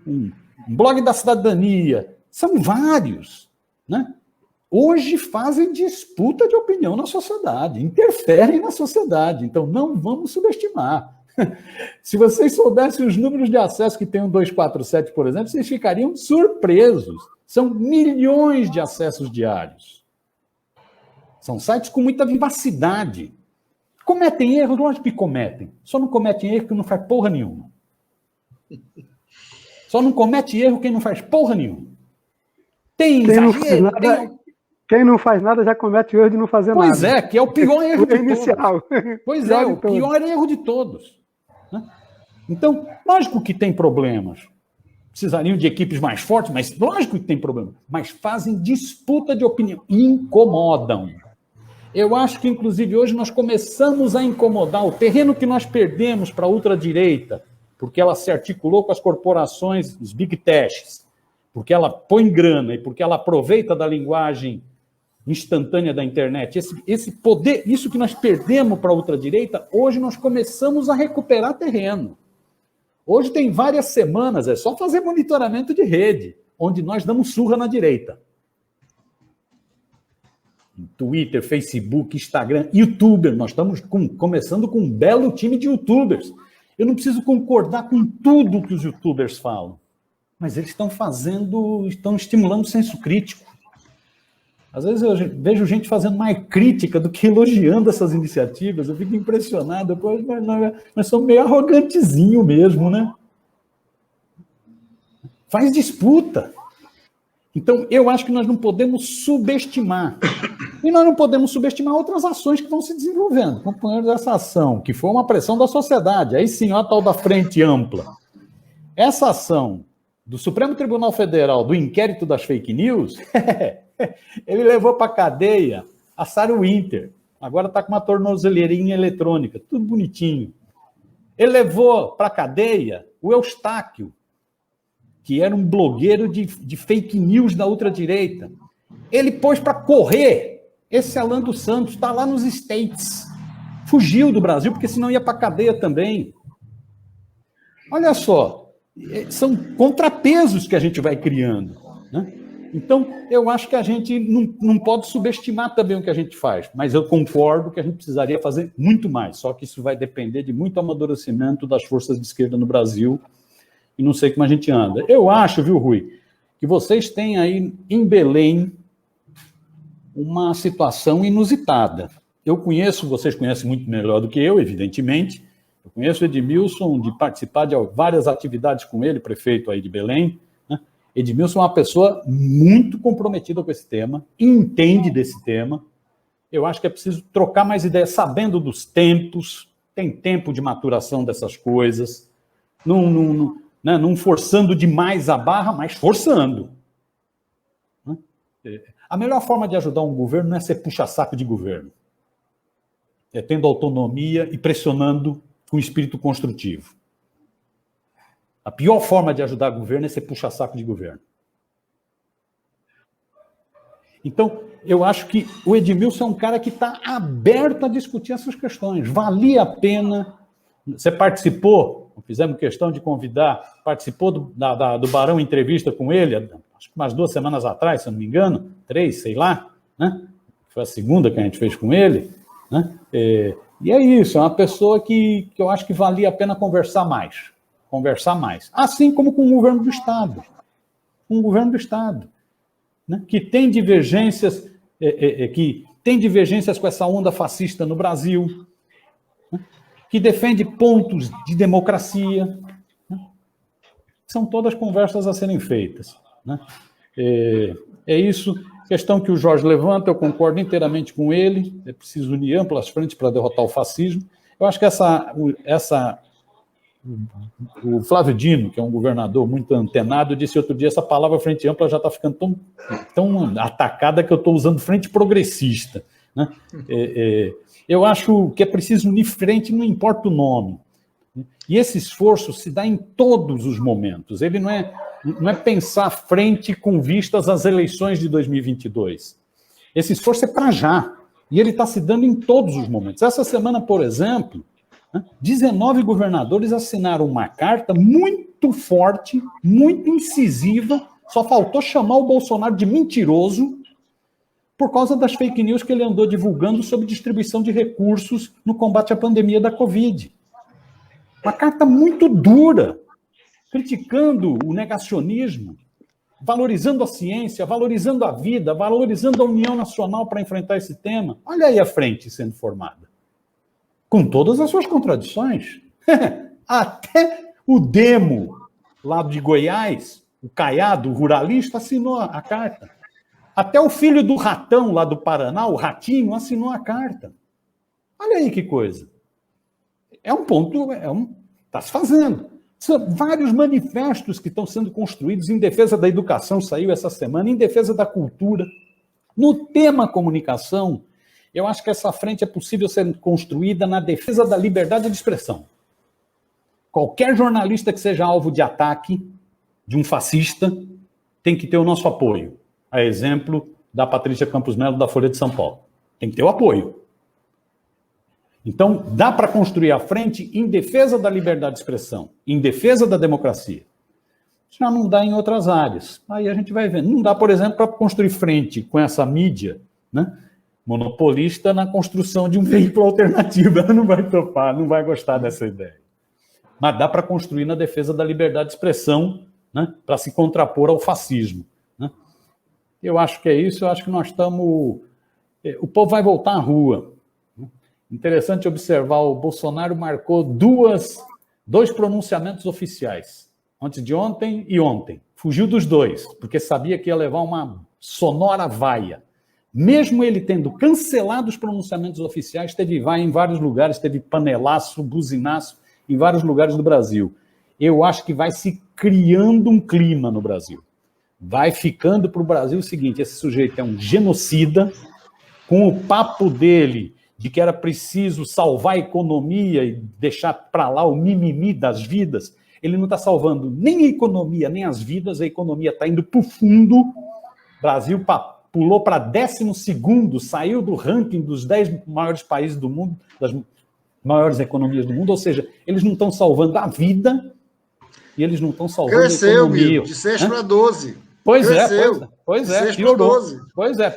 um blog da Cidadania, são vários, né? Hoje fazem disputa de opinião na sociedade, interferem na sociedade, então não vamos subestimar. Se vocês soubessem os números de acesso que tem o 247, por exemplo, vocês ficariam surpresos. São milhões de acessos diários. São sites com muita vivacidade. Cometem erros? Lógico que cometem. Só não cometem erro quem não faz porra nenhuma. Só não comete erro quem não faz porra nenhuma. Tem exagero,
quem não faz nada já comete o erro de não fazer nada.
Pois é, que é o pior erro de
inicial.
todos. Pois é, o pior erro de todos. Né? Então, lógico que tem problemas. Precisariam de equipes mais fortes, mas lógico que tem problema. Mas fazem disputa de opinião. Incomodam. Eu acho que, inclusive, hoje nós começamos a incomodar o terreno que nós perdemos para a ultradireita, porque ela se articulou com as corporações, os big techs, porque ela põe grana e porque ela aproveita da linguagem instantânea da internet. Esse poder, isso que nós perdemos para a ultradireita, hoje nós começamos a recuperar terreno. Hoje tem várias semanas, é só fazer monitoramento de rede, onde nós damos surra na direita. Twitter, Facebook, Instagram, YouTuber. Nós estamos começando com um belo time de YouTubers. Eu não preciso concordar com tudo que os YouTubers falam, mas eles estão estimulando o senso crítico. Às vezes eu vejo gente fazendo mais crítica do que elogiando essas iniciativas. Eu fico impressionado. Depois nós somos meio arrogantezinho mesmo, né? faz disputa. Então, eu acho que nós não podemos subestimar. E nós não podemos subestimar outras ações que vão se desenvolvendo. Companheiros, essa ação, que foi uma pressão da sociedade, aí sim, ó, a tal da frente ampla. Essa ação do Supremo Tribunal Federal, do inquérito das fake news, ele levou para a cadeia a Sarah Winter. Agora está com uma tornozeleirinha eletrônica, tudo bonitinho. Ele levou para a cadeia o Eustáquio, que era um blogueiro de fake news da ultradireita. Ele pôs para correr esse Alan dos Santos, está lá nos States. Fugiu do Brasil, porque senão ia para a cadeia também. Olha só, são contrapesos que a gente vai criando, né? Então, eu acho que a gente não pode subestimar também o que a gente faz, mas eu concordo que a gente precisaria fazer muito mais, só que isso vai depender de muito amadurecimento das forças de esquerda no Brasil, e não sei como a gente anda. Eu acho, viu, Rui, que vocês têm aí em Belém uma situação inusitada. Vocês conhecem muito melhor do que eu, evidentemente. Eu conheço o Edmilson, de participar de várias atividades com ele, prefeito aí de Belém, né? Edmilson é uma pessoa muito comprometida com esse tema, entende desse tema. Eu acho que é preciso trocar mais ideias, sabendo dos tempos, tem tempo de maturação dessas coisas, não forçando demais a barra, mas forçando. A melhor forma de ajudar um governo não é ser puxa-saco de governo. É tendo autonomia e pressionando com espírito construtivo. A pior forma de ajudar o governo é ser puxa-saco de governo. Então, eu acho que o Edmilson é um cara que está aberto a discutir essas questões. Valia a pena. Você participou, fizemos questão de convidar, participou do Barão Entrevista com ele, acho que umas 2 semanas atrás, se eu não me engano, 3, sei lá, né? Foi a segunda que a gente fez com ele, né? E é isso, é uma pessoa que eu acho que valia a pena conversar mais. Assim como com o governo do Estado. Né? Que tem divergências, com essa onda fascista no Brasil, né? Que defende pontos de democracia. Né? São todas conversas a serem feitas. Né? É isso. Questão que o Jorge levanta, eu concordo inteiramente com ele. É preciso unir amplas frentes para derrotar o fascismo. Eu acho que o Flávio Dino, que é um governador muito antenado, disse outro dia, essa palavra frente ampla já está ficando tão atacada que eu estou usando frente progressista. Né? Eu acho que é preciso unir frente, não importa o nome. E esse esforço se dá em todos os momentos. Ele não é pensar frente com vistas às eleições de 2022. Esse esforço é para já. E ele está se dando em todos os momentos. Essa semana, por exemplo, 19 governadores assinaram uma carta muito forte, muito incisiva, só faltou chamar o Bolsonaro de mentiroso por causa das fake news que ele andou divulgando sobre distribuição de recursos no combate à pandemia da Covid. Uma carta muito dura, criticando o negacionismo, valorizando a ciência, valorizando a vida, valorizando a união nacional para enfrentar esse tema. Olha aí a frente sendo formada. Com todas as suas contradições. Até o Demo, lá de Goiás, o Caiado, o ruralista, assinou a carta. Até o filho do Ratão, lá do Paraná, o Ratinho, assinou a carta. Olha aí que coisa. Está se fazendo. São vários manifestos que estão sendo construídos em defesa da educação, saiu essa semana, em defesa da cultura. No tema comunicação, eu acho que essa frente é possível ser construída na defesa da liberdade de expressão. Qualquer jornalista que seja alvo de ataque de um fascista tem que ter o nosso apoio. A exemplo da Patrícia Campos Melo, da Folha de São Paulo. Tem que ter o apoio. Então, dá para construir a frente em defesa da liberdade de expressão, em defesa da democracia. Já não dá em outras áreas. Aí a gente vai vendo. Não dá, por exemplo, para construir frente com essa mídia, né, monopolista na construção de um veículo alternativo. Ela não vai topar, não vai gostar dessa ideia. Mas dá para construir na defesa da liberdade de expressão, né, para se contrapor ao fascismo. Né? Eu acho que é isso, eu acho que nós estamos... O povo vai voltar à rua. Interessante observar, o Bolsonaro marcou dois pronunciamentos oficiais. antes de ontem e ontem. Fugiu dos dois, porque sabia que ia levar uma sonora vaia. Mesmo ele tendo cancelado os pronunciamentos oficiais, teve vaia em vários lugares, teve panelaço, buzinaço em vários lugares do Brasil. Eu acho que vai se criando um clima no Brasil. Vai ficando para o Brasil o seguinte: esse sujeito é um genocida, com o papo dele de que era preciso salvar a economia e deixar para lá o mimimi das vidas. Ele não está salvando nem a economia, nem as vidas. A economia está indo para o fundo. O Brasil pulou para 12º, saiu do ranking dos 10 maiores países do mundo, das maiores economias do mundo. Ou seja, eles não estão salvando a vida e eles não estão salvando a economia.
Cresceu, de 6 para 12.
Pois
Cresceu.
Piorou. Pois é,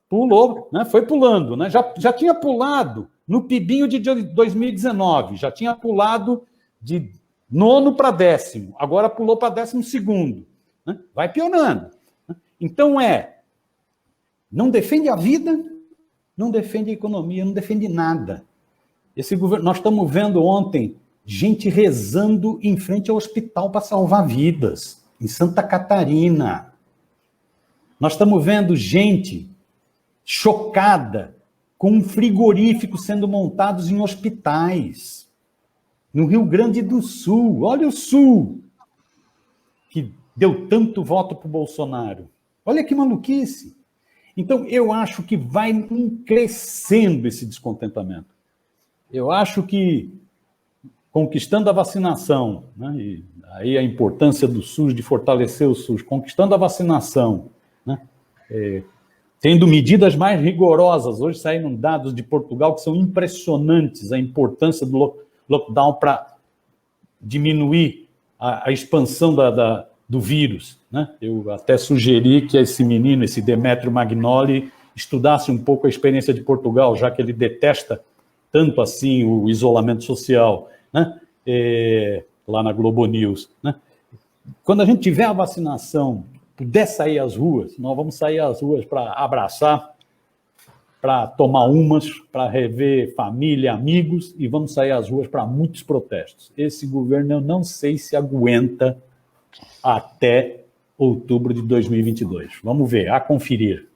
pulou, né? Foi pulando, né? Já tinha pulado no PIBinho de 2019, já tinha pulado de 9º para 10º, agora pulou para 12º, né? Vai piorando. Então não defende a vida, não defende a economia, não defende nada. Esse governo, nós estamos vendo ontem gente rezando em frente ao hospital para salvar vidas, em Santa Catarina. Nós estamos vendo gente chocada com um frigorífico sendo montados em hospitais. No Rio Grande do Sul. Olha o Sul, que deu tanto voto para o Bolsonaro. Olha que maluquice. Então, eu acho que vai crescendo esse descontentamento. Eu acho que, conquistando a vacinação, né, e aí a importância do SUS, de fortalecer o SUS, conquistando a vacinação, né, tendo medidas mais rigorosas. Hoje saíram dados de Portugal que são impressionantes, a importância do lockdown para diminuir a expansão do vírus, né? Eu até sugeri que esse menino, esse Demetrio Magnoli, estudasse um pouco a experiência de Portugal, já que ele detesta tanto assim o isolamento social, né? Lá na Globo News, né? Quando a gente tiver a vacinação, puder sair às ruas, nós vamos sair às ruas para abraçar, para tomar umas, para rever família, amigos, e vamos sair às ruas para muitos protestos. Esse governo eu não sei se aguenta até outubro de 2022. Vamos ver, a conferir.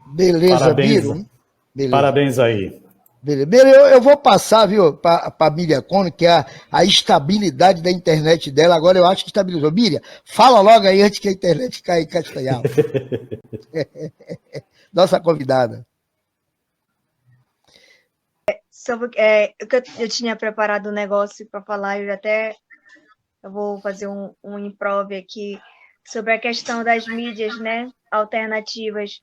Beleza,
parabéns,
Biro.
Beleza. Parabéns aí.
Beleza. Eu vou passar, viu, para a Miriam Cone, que é a estabilidade da internet dela. Agora eu acho que estabilizou. Miriam, fala logo aí antes que a internet caia em Castanhal. Nossa convidada.
Eu tinha preparado um negócio para falar, eu vou fazer um improv aqui sobre a questão das mídias, né, alternativas.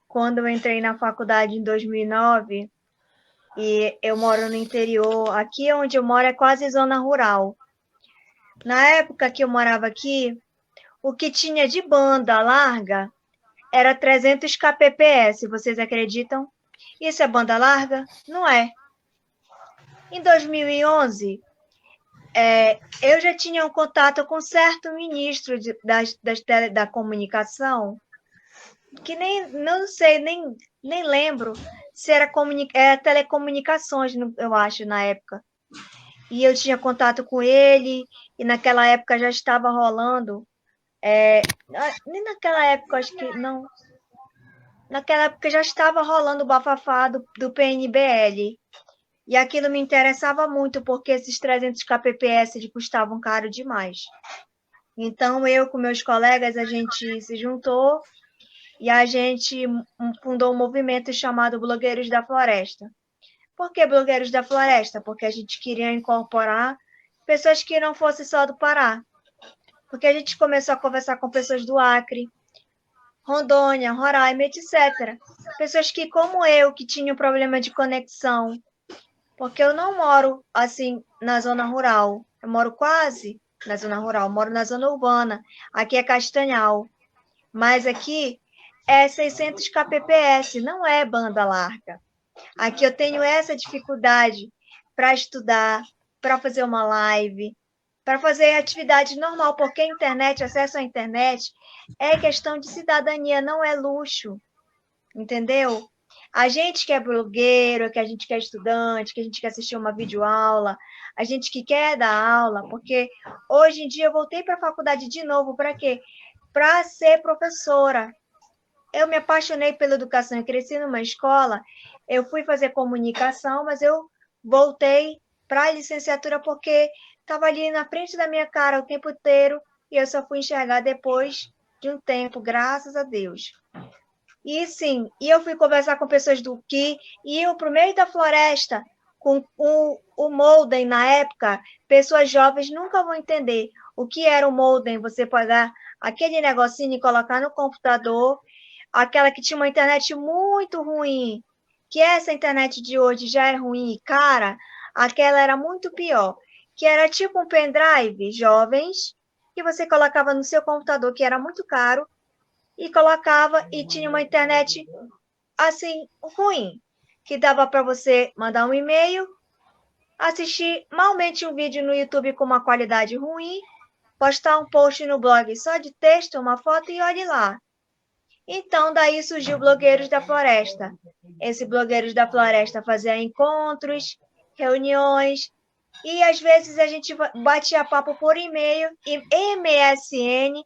Quando eu entrei na faculdade em 2009, e eu moro no interior, aqui onde eu moro é quase zona rural. Na época que eu morava aqui, o que tinha de banda larga era 300 kbps, vocês acreditam? Isso é banda larga? Não é. Em 2011, eu já tinha um contato com certo ministro da comunicação, que não sei, nem lembro se era telecomunicações, eu acho, na época. E eu tinha contato com ele, e naquela época já estava rolando, nem naquela época, acho que não, naquela época já estava rolando o bafafá do PNBL, e aquilo me interessava muito, porque esses 300 kbps custavam caro demais. Então, eu com meus colegas, a gente se juntou, e a gente fundou um movimento chamado Blogueiros da Floresta. Por que Blogueiros da Floresta? Porque a gente queria incorporar pessoas que não fossem só do Pará. Porque a gente começou a conversar com pessoas do Acre, Rondônia, Roraima, etc. Pessoas que, como eu, que tinham problema de conexão. Porque eu não moro, assim, na zona rural. Eu moro quase na zona rural, eu moro na zona urbana. Aqui é Castanhal. Mas aqui é 600 kbps, não é banda larga. Aqui eu tenho essa dificuldade para estudar, para fazer uma live, para fazer atividade normal, porque a internet, acesso à internet, é questão de cidadania, não é luxo, entendeu?
A gente que é blogueiro, que a gente que é estudante, que a gente quer assistir uma videoaula, a gente que quer dar aula, porque hoje em dia eu voltei para a faculdade de novo, para quê? Para ser professora. Eu me apaixonei pela educação, eu cresci numa escola, eu fui fazer comunicação, mas eu voltei para a licenciatura porque estava ali na frente da minha cara o tempo inteiro e eu só fui enxergar depois de um tempo, graças a Deus. E sim, e eu fui conversar com pessoas do que iam para o meio da floresta com o modem na época. Pessoas jovens nunca vão entender o que era o modem. Você pode dar aquele negocinho e colocar no computador, aquela que tinha uma internet muito ruim, que essa internet de hoje já é ruim, cara, aquela era muito pior, que era tipo um pendrive, jovens, que você colocava no seu computador, que era muito caro, e colocava e tinha uma internet assim ruim, que dava para você mandar um e-mail, assistir malmente um vídeo no YouTube com uma qualidade ruim, postar um post no blog só de texto, uma foto e olhe lá. Então, daí surgiu Blogueiros da Floresta. Esse Blogueiros da Floresta fazia encontros, reuniões, e às vezes a gente batia papo por e-mail, e MSN,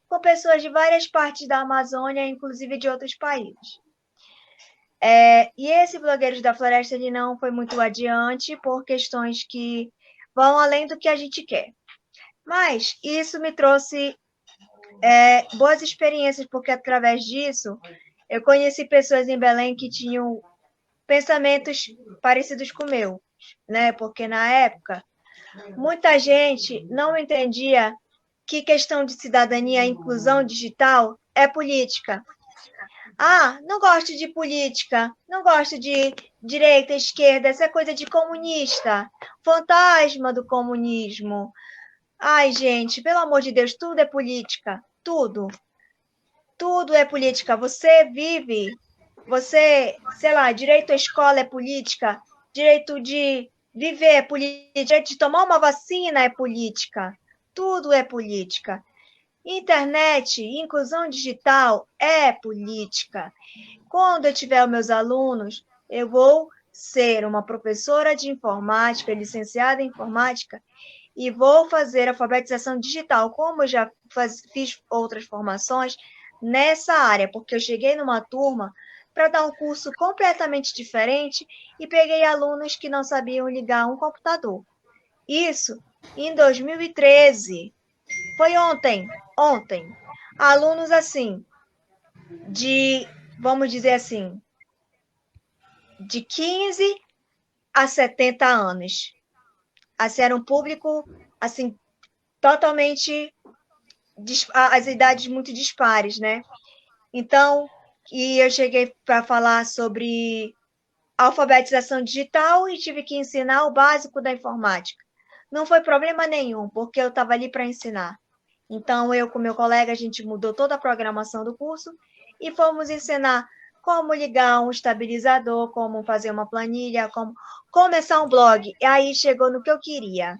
com pessoas de várias partes da Amazônia, inclusive de outros países. E esse Blogueiros da Floresta ele não foi muito adiante por questões que vão além do que a gente quer. Mas isso me trouxe boas experiências, porque através disso eu conheci pessoas em Belém que tinham pensamentos parecidos com o meu, né? Porque na época muita gente não entendia que questão de cidadania e inclusão digital é política. Ah, não gosto de política, não gosto de direita, esquerda, essa é coisa de comunista, fantasma do comunismo. Ai, gente, pelo amor de Deus, tudo é política, tudo. Tudo é política. Você vive, sei lá, direito à escola é política, direito de viver é política, direito de tomar uma vacina é política. Tudo é política. Internet, inclusão digital é política. Quando eu tiver os meus alunos, eu vou ser uma professora de informática, licenciada em informática, e vou fazer alfabetização digital, como eu já fiz outras formações nessa área, porque eu cheguei numa turma para dar um curso completamente diferente e peguei alunos que não sabiam ligar um computador. Isso em 2013. Foi ontem. Alunos assim, vamos dizer assim, de 15 a 70 anos. Assim, era um público, assim, totalmente, as idades muito dispares, né? Então, e eu cheguei para falar sobre alfabetização digital e tive que ensinar o básico da informática. Não foi problema nenhum, porque eu estava ali para ensinar. Então, eu com meu colega, a gente mudou toda a programação do curso e fomos ensinar como ligar um estabilizador, como fazer uma planilha, como começar um blog. E aí chegou no que eu queria.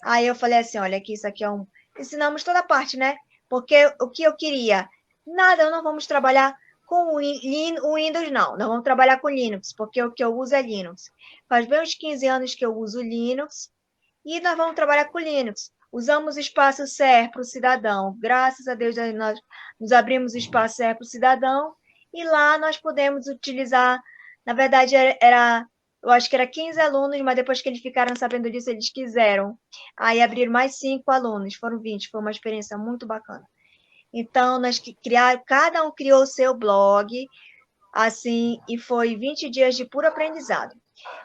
Aí eu falei assim, olha, que isso aqui é um... Ensinamos toda a parte, né? Porque o que eu queria? Nada, não vamos trabalhar com o Windows, não. Nós vamos trabalhar com Linux, porque o que eu uso é Linux. Faz bem uns 15 anos que eu uso Linux e nós vamos trabalhar com Linux. Usamos o espaço SER para o cidadão. Graças a Deus, nós nos abrimos o espaço SER para o cidadão e lá nós podemos utilizar, na verdade, eu acho que era 15 alunos, mas depois que eles ficaram sabendo disso, eles quiseram. Aí abriram mais 5 alunos, foram 20, foi uma experiência muito bacana. Então, cada um criou o seu blog, assim, e foi 20 dias de puro aprendizado.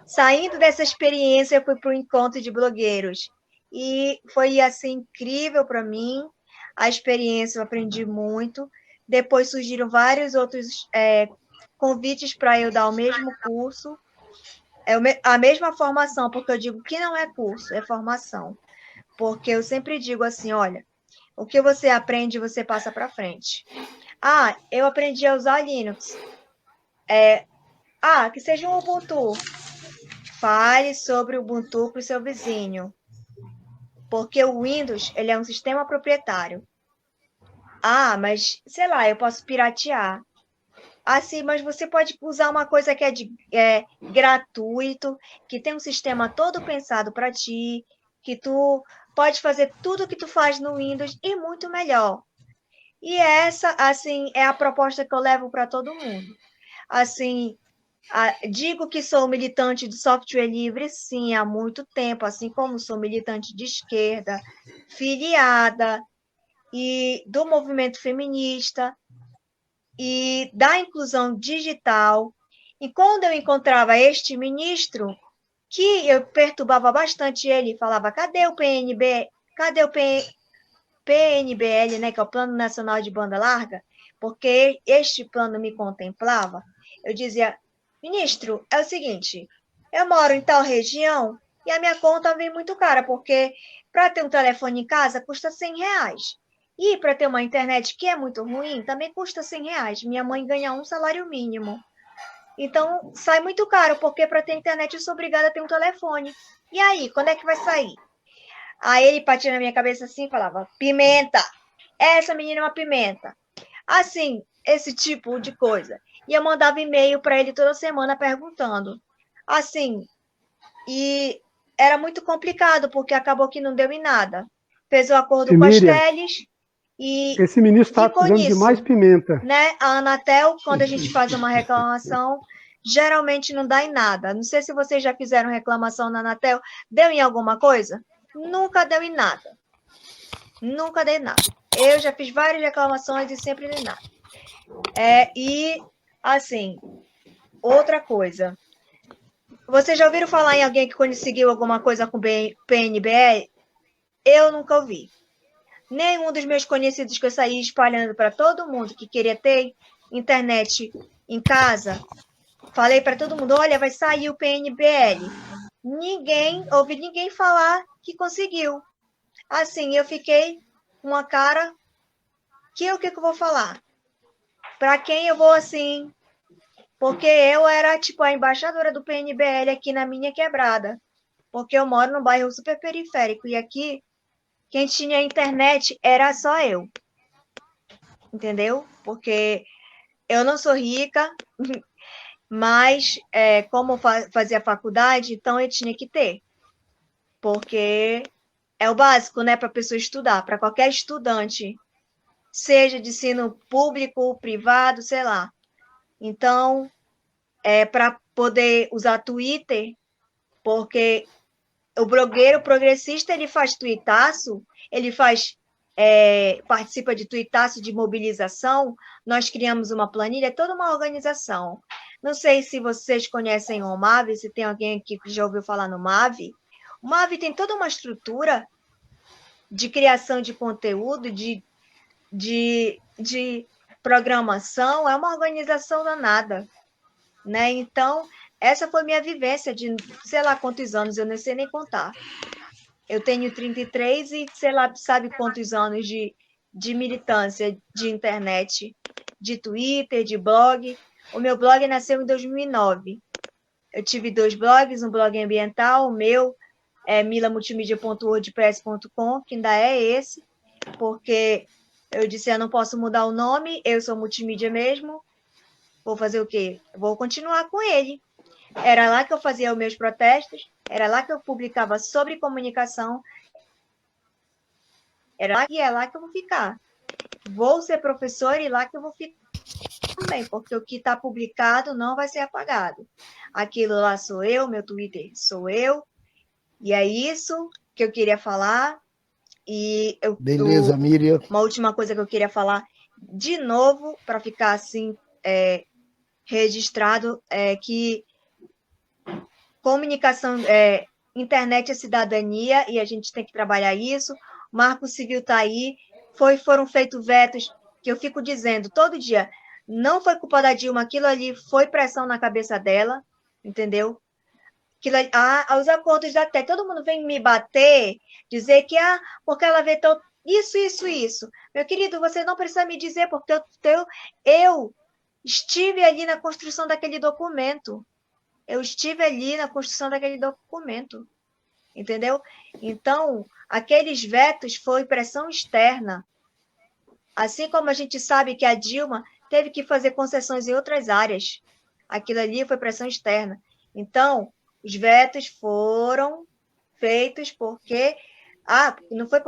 Saindo dessa experiência, eu fui para o encontro de blogueiros. E foi, assim, incrível para mim. A experiência, eu aprendi muito. Depois surgiram vários outros convites para eu dar o mesmo curso. A mesma formação, porque eu digo que não é curso, é formação. Porque eu sempre digo assim, olha, o que você aprende, você passa para frente. Ah, eu aprendi a usar Linux. Que seja um Ubuntu. Fale sobre o Ubuntu para o seu vizinho. Porque o Windows, ele é um sistema proprietário. Ah, mas, sei lá, eu posso piratear. Assim, mas você pode usar uma coisa que é gratuito, que tem um sistema todo pensado para ti, que tu pode fazer tudo que tu faz no Windows e muito melhor. E essa, assim, é a proposta que eu levo para todo mundo. Assim, digo que sou militante de software livre, sim, há muito tempo, assim como sou militante de esquerda, filiada e do movimento feminista e da inclusão digital. E quando eu encontrava este ministro, que eu perturbava bastante ele, falava: cadê o PNB? Cadê o PNBL, né, que é o Plano Nacional de Banda Larga? Porque este plano me contemplava. Eu dizia: ministro, é o seguinte, eu moro em tal região e a minha conta vem muito cara, porque para ter um telefone em casa custa R$100. E para ter uma internet que é muito ruim, também custa R$100. Minha mãe ganha um salário mínimo. Então, sai muito caro, porque para ter internet eu sou obrigada a ter um telefone. E aí, quando é que vai sair? Aí ele batia na minha cabeça assim e falava: pimenta! Essa menina é uma pimenta. Assim, esse tipo de coisa. E eu mandava e-mail para ele toda semana perguntando. Assim, e era muito complicado, porque acabou que não deu em nada. Fez o acordo com as
Miriam,
teles e
esse ministro está
ficou
precisando de
nisso.
mais pimenta.
Né? A Anatel, quando a gente faz uma reclamação, geralmente não dá em nada. Não sei se vocês já fizeram reclamação na Anatel. Deu em alguma coisa? Nunca deu em nada. Nunca dei nada. Eu já fiz várias reclamações e sempre dei nada. E, assim, outra coisa. Vocês já ouviram falar em alguém que conseguiu alguma coisa com PNBL? Eu nunca ouvi. Nenhum dos meus conhecidos que eu saí espalhando para todo mundo que queria ter internet em casa, falei para todo mundo: olha, vai sair o PNBL. Ouvi ninguém falar que conseguiu. Assim, eu fiquei com uma cara que o que eu vou falar? Para quem eu vou assim? Porque eu era tipo a embaixadora do PNBL aqui na minha quebrada. Porque eu moro num bairro super periférico e aqui quem tinha internet era só eu. Entendeu? Porque eu não sou rica, mas como fazia faculdade, então eu tinha que ter. Porque é o básico, né, para a pessoa estudar, para qualquer estudante, seja de ensino público, privado, sei lá. Então, para poder usar Twitter, porque o blogueiro progressista, ele faz tuitaço, ele participa de tuitaço de mobilização, nós criamos uma planilha, é toda uma organização. Não sei se vocês conhecem o MAV, se tem alguém aqui que já ouviu falar no MAV. O MAV tem toda uma estrutura de criação de conteúdo, de programação, é uma organização danada, né? Então, essa foi minha vivência de sei lá quantos anos, eu não sei nem contar. Eu tenho 33 e sei lá, sabe quantos anos de militância de internet, de Twitter, de blog. O meu blog nasceu em 2009. Eu tive 2 blogs, um blog ambiental, o meu é milamultimedia.wordpress.com, que ainda é esse, porque eu disse: eu não posso mudar o nome, eu sou multimídia mesmo, vou fazer o quê? Vou continuar com ele. Era lá que eu fazia os meus protestos, era lá que eu publicava sobre comunicação, era lá e é lá que eu vou ficar. Vou ser professora e lá que eu vou ficar também, porque o que está publicado não vai ser apagado. Aquilo lá sou eu, meu Twitter sou eu, e é isso que eu queria falar. E
Beleza, Miriam.
Uma última coisa que eu queria falar de novo, para ficar assim registrado, é que comunicação, internet é cidadania e a gente tem que trabalhar isso. O Marco Civil está aí, foram feitos vetos que eu fico dizendo todo dia: não foi culpa da Dilma, aquilo ali foi pressão na cabeça dela, entendeu? Os acordos da TED, todo mundo vem me bater, dizer que porque ela vetou isso. Meu querido, você não precisa me dizer, porque eu estive ali na construção daquele documento. Entendeu? Então, aqueles vetos foi pressão externa. Assim como a gente sabe que a Dilma teve que fazer concessões em outras áreas. Aquilo ali foi pressão externa. Então, os vetos foram feitos porque... não foi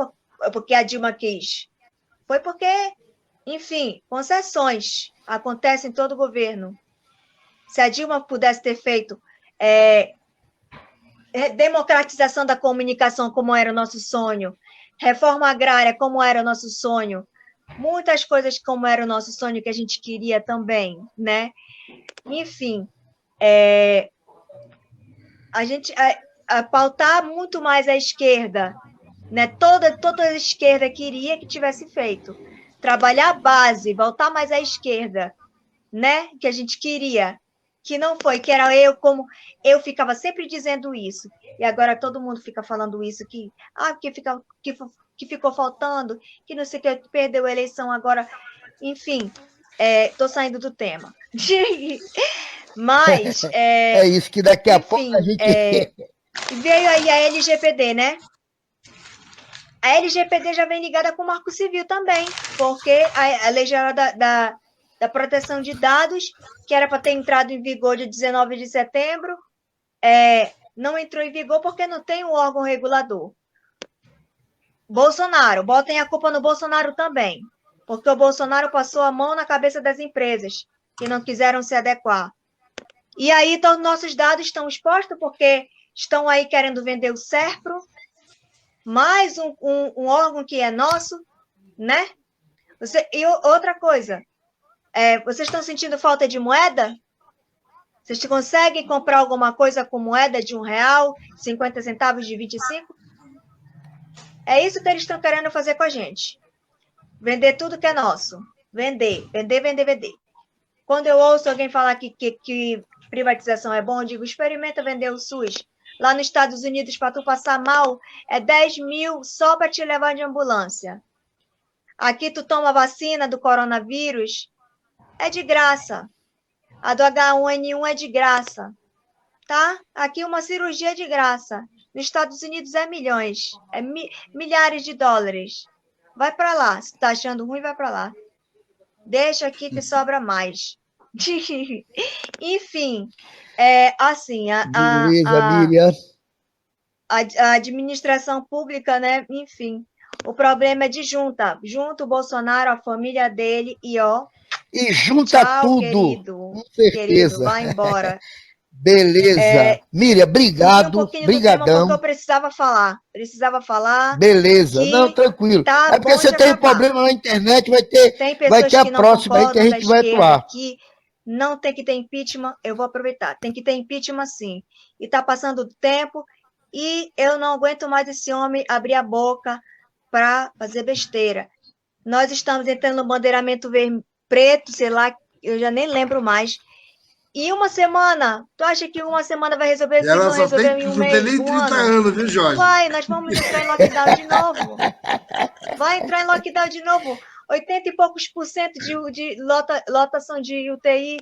porque a Dilma quis. Foi porque, enfim, concessões acontecem em todo governo. Se a Dilma pudesse ter feito democratização da comunicação, como era o nosso sonho, reforma agrária, como era o nosso sonho, muitas coisas como era o nosso sonho que a gente queria também, né? Enfim, a gente pautar muito mais a esquerda, né? Toda a esquerda queria que tivesse feito. Trabalhar a base, voltar mais à esquerda, né? Que a gente queria, que não foi, que era eu ficava sempre dizendo isso, e agora todo mundo fica falando isso, que ficou faltando, que não sei o que, perdeu a eleição agora, enfim, estou saindo do tema. Mas...
É isso, que daqui a pouco a gente...
veio aí a LGPD, né? A LGPD já vem ligada com o Marco Civil também, porque a Lei Geral da Proteção de Dados, que era para ter entrado em vigor dia 19 de setembro, não entrou em vigor porque não tem um órgão regulador. Bolsonaro, botem a culpa no Bolsonaro também, porque o Bolsonaro passou a mão na cabeça das empresas, que não quiseram se adequar. E aí, então, nossos dados estão expostos porque estão aí querendo vender o SERPRO, mais um órgão que é nosso, né? E outra coisa, vocês estão sentindo falta de moeda? Vocês conseguem comprar alguma coisa com moeda de R$1, 50 centavos de 25? É isso que eles estão querendo fazer com a gente. Vender tudo que é nosso. Vender. Quando eu ouço alguém falar que privatização é bom, eu digo, experimenta vender o SUS. Lá nos Estados Unidos, para tu passar mal, é 10 mil só para te levar de ambulância. Aqui tu toma vacina do coronavírus, é de graça. A do H1N1 é de graça. Tá? Aqui uma cirurgia é de graça. Nos Estados Unidos é milhões, milhares de dólares. Vai para lá. Se tá achando ruim, vai para lá. Deixa aqui que sobra mais. Enfim, assim,
Miriam.
A administração pública, né? Enfim, o problema é de junta o Bolsonaro, a família dele e
E junta
tchau,
tudo.
querido,
Com certeza.
Querido, vai embora.
Beleza. Miriam, obrigado.
Um pouquinho
Brigadão.
do tema porque eu precisava falar.
Beleza. Não, tranquilo.
Tá
porque você tem problema na internet, vai ter a próxima aí que a gente vai atuar.
Aqui. Não tem que ter impeachment, eu vou aproveitar. Tem que ter impeachment, sim. E está passando o tempo e eu não aguento mais esse homem abrir a boca para fazer besteira. Nós estamos entrando no bandeiramento preto, sei lá, eu já nem lembro mais. E uma semana, tu acha que uma semana vai resolver isso? Não resolveu em um mês,
tem nem 30 anos, viu, Jorge?
Vai, nós vamos entrar em lockdown de novo. Vai entrar em lockdown de novo. 80 e poucos % de lotação de UTI.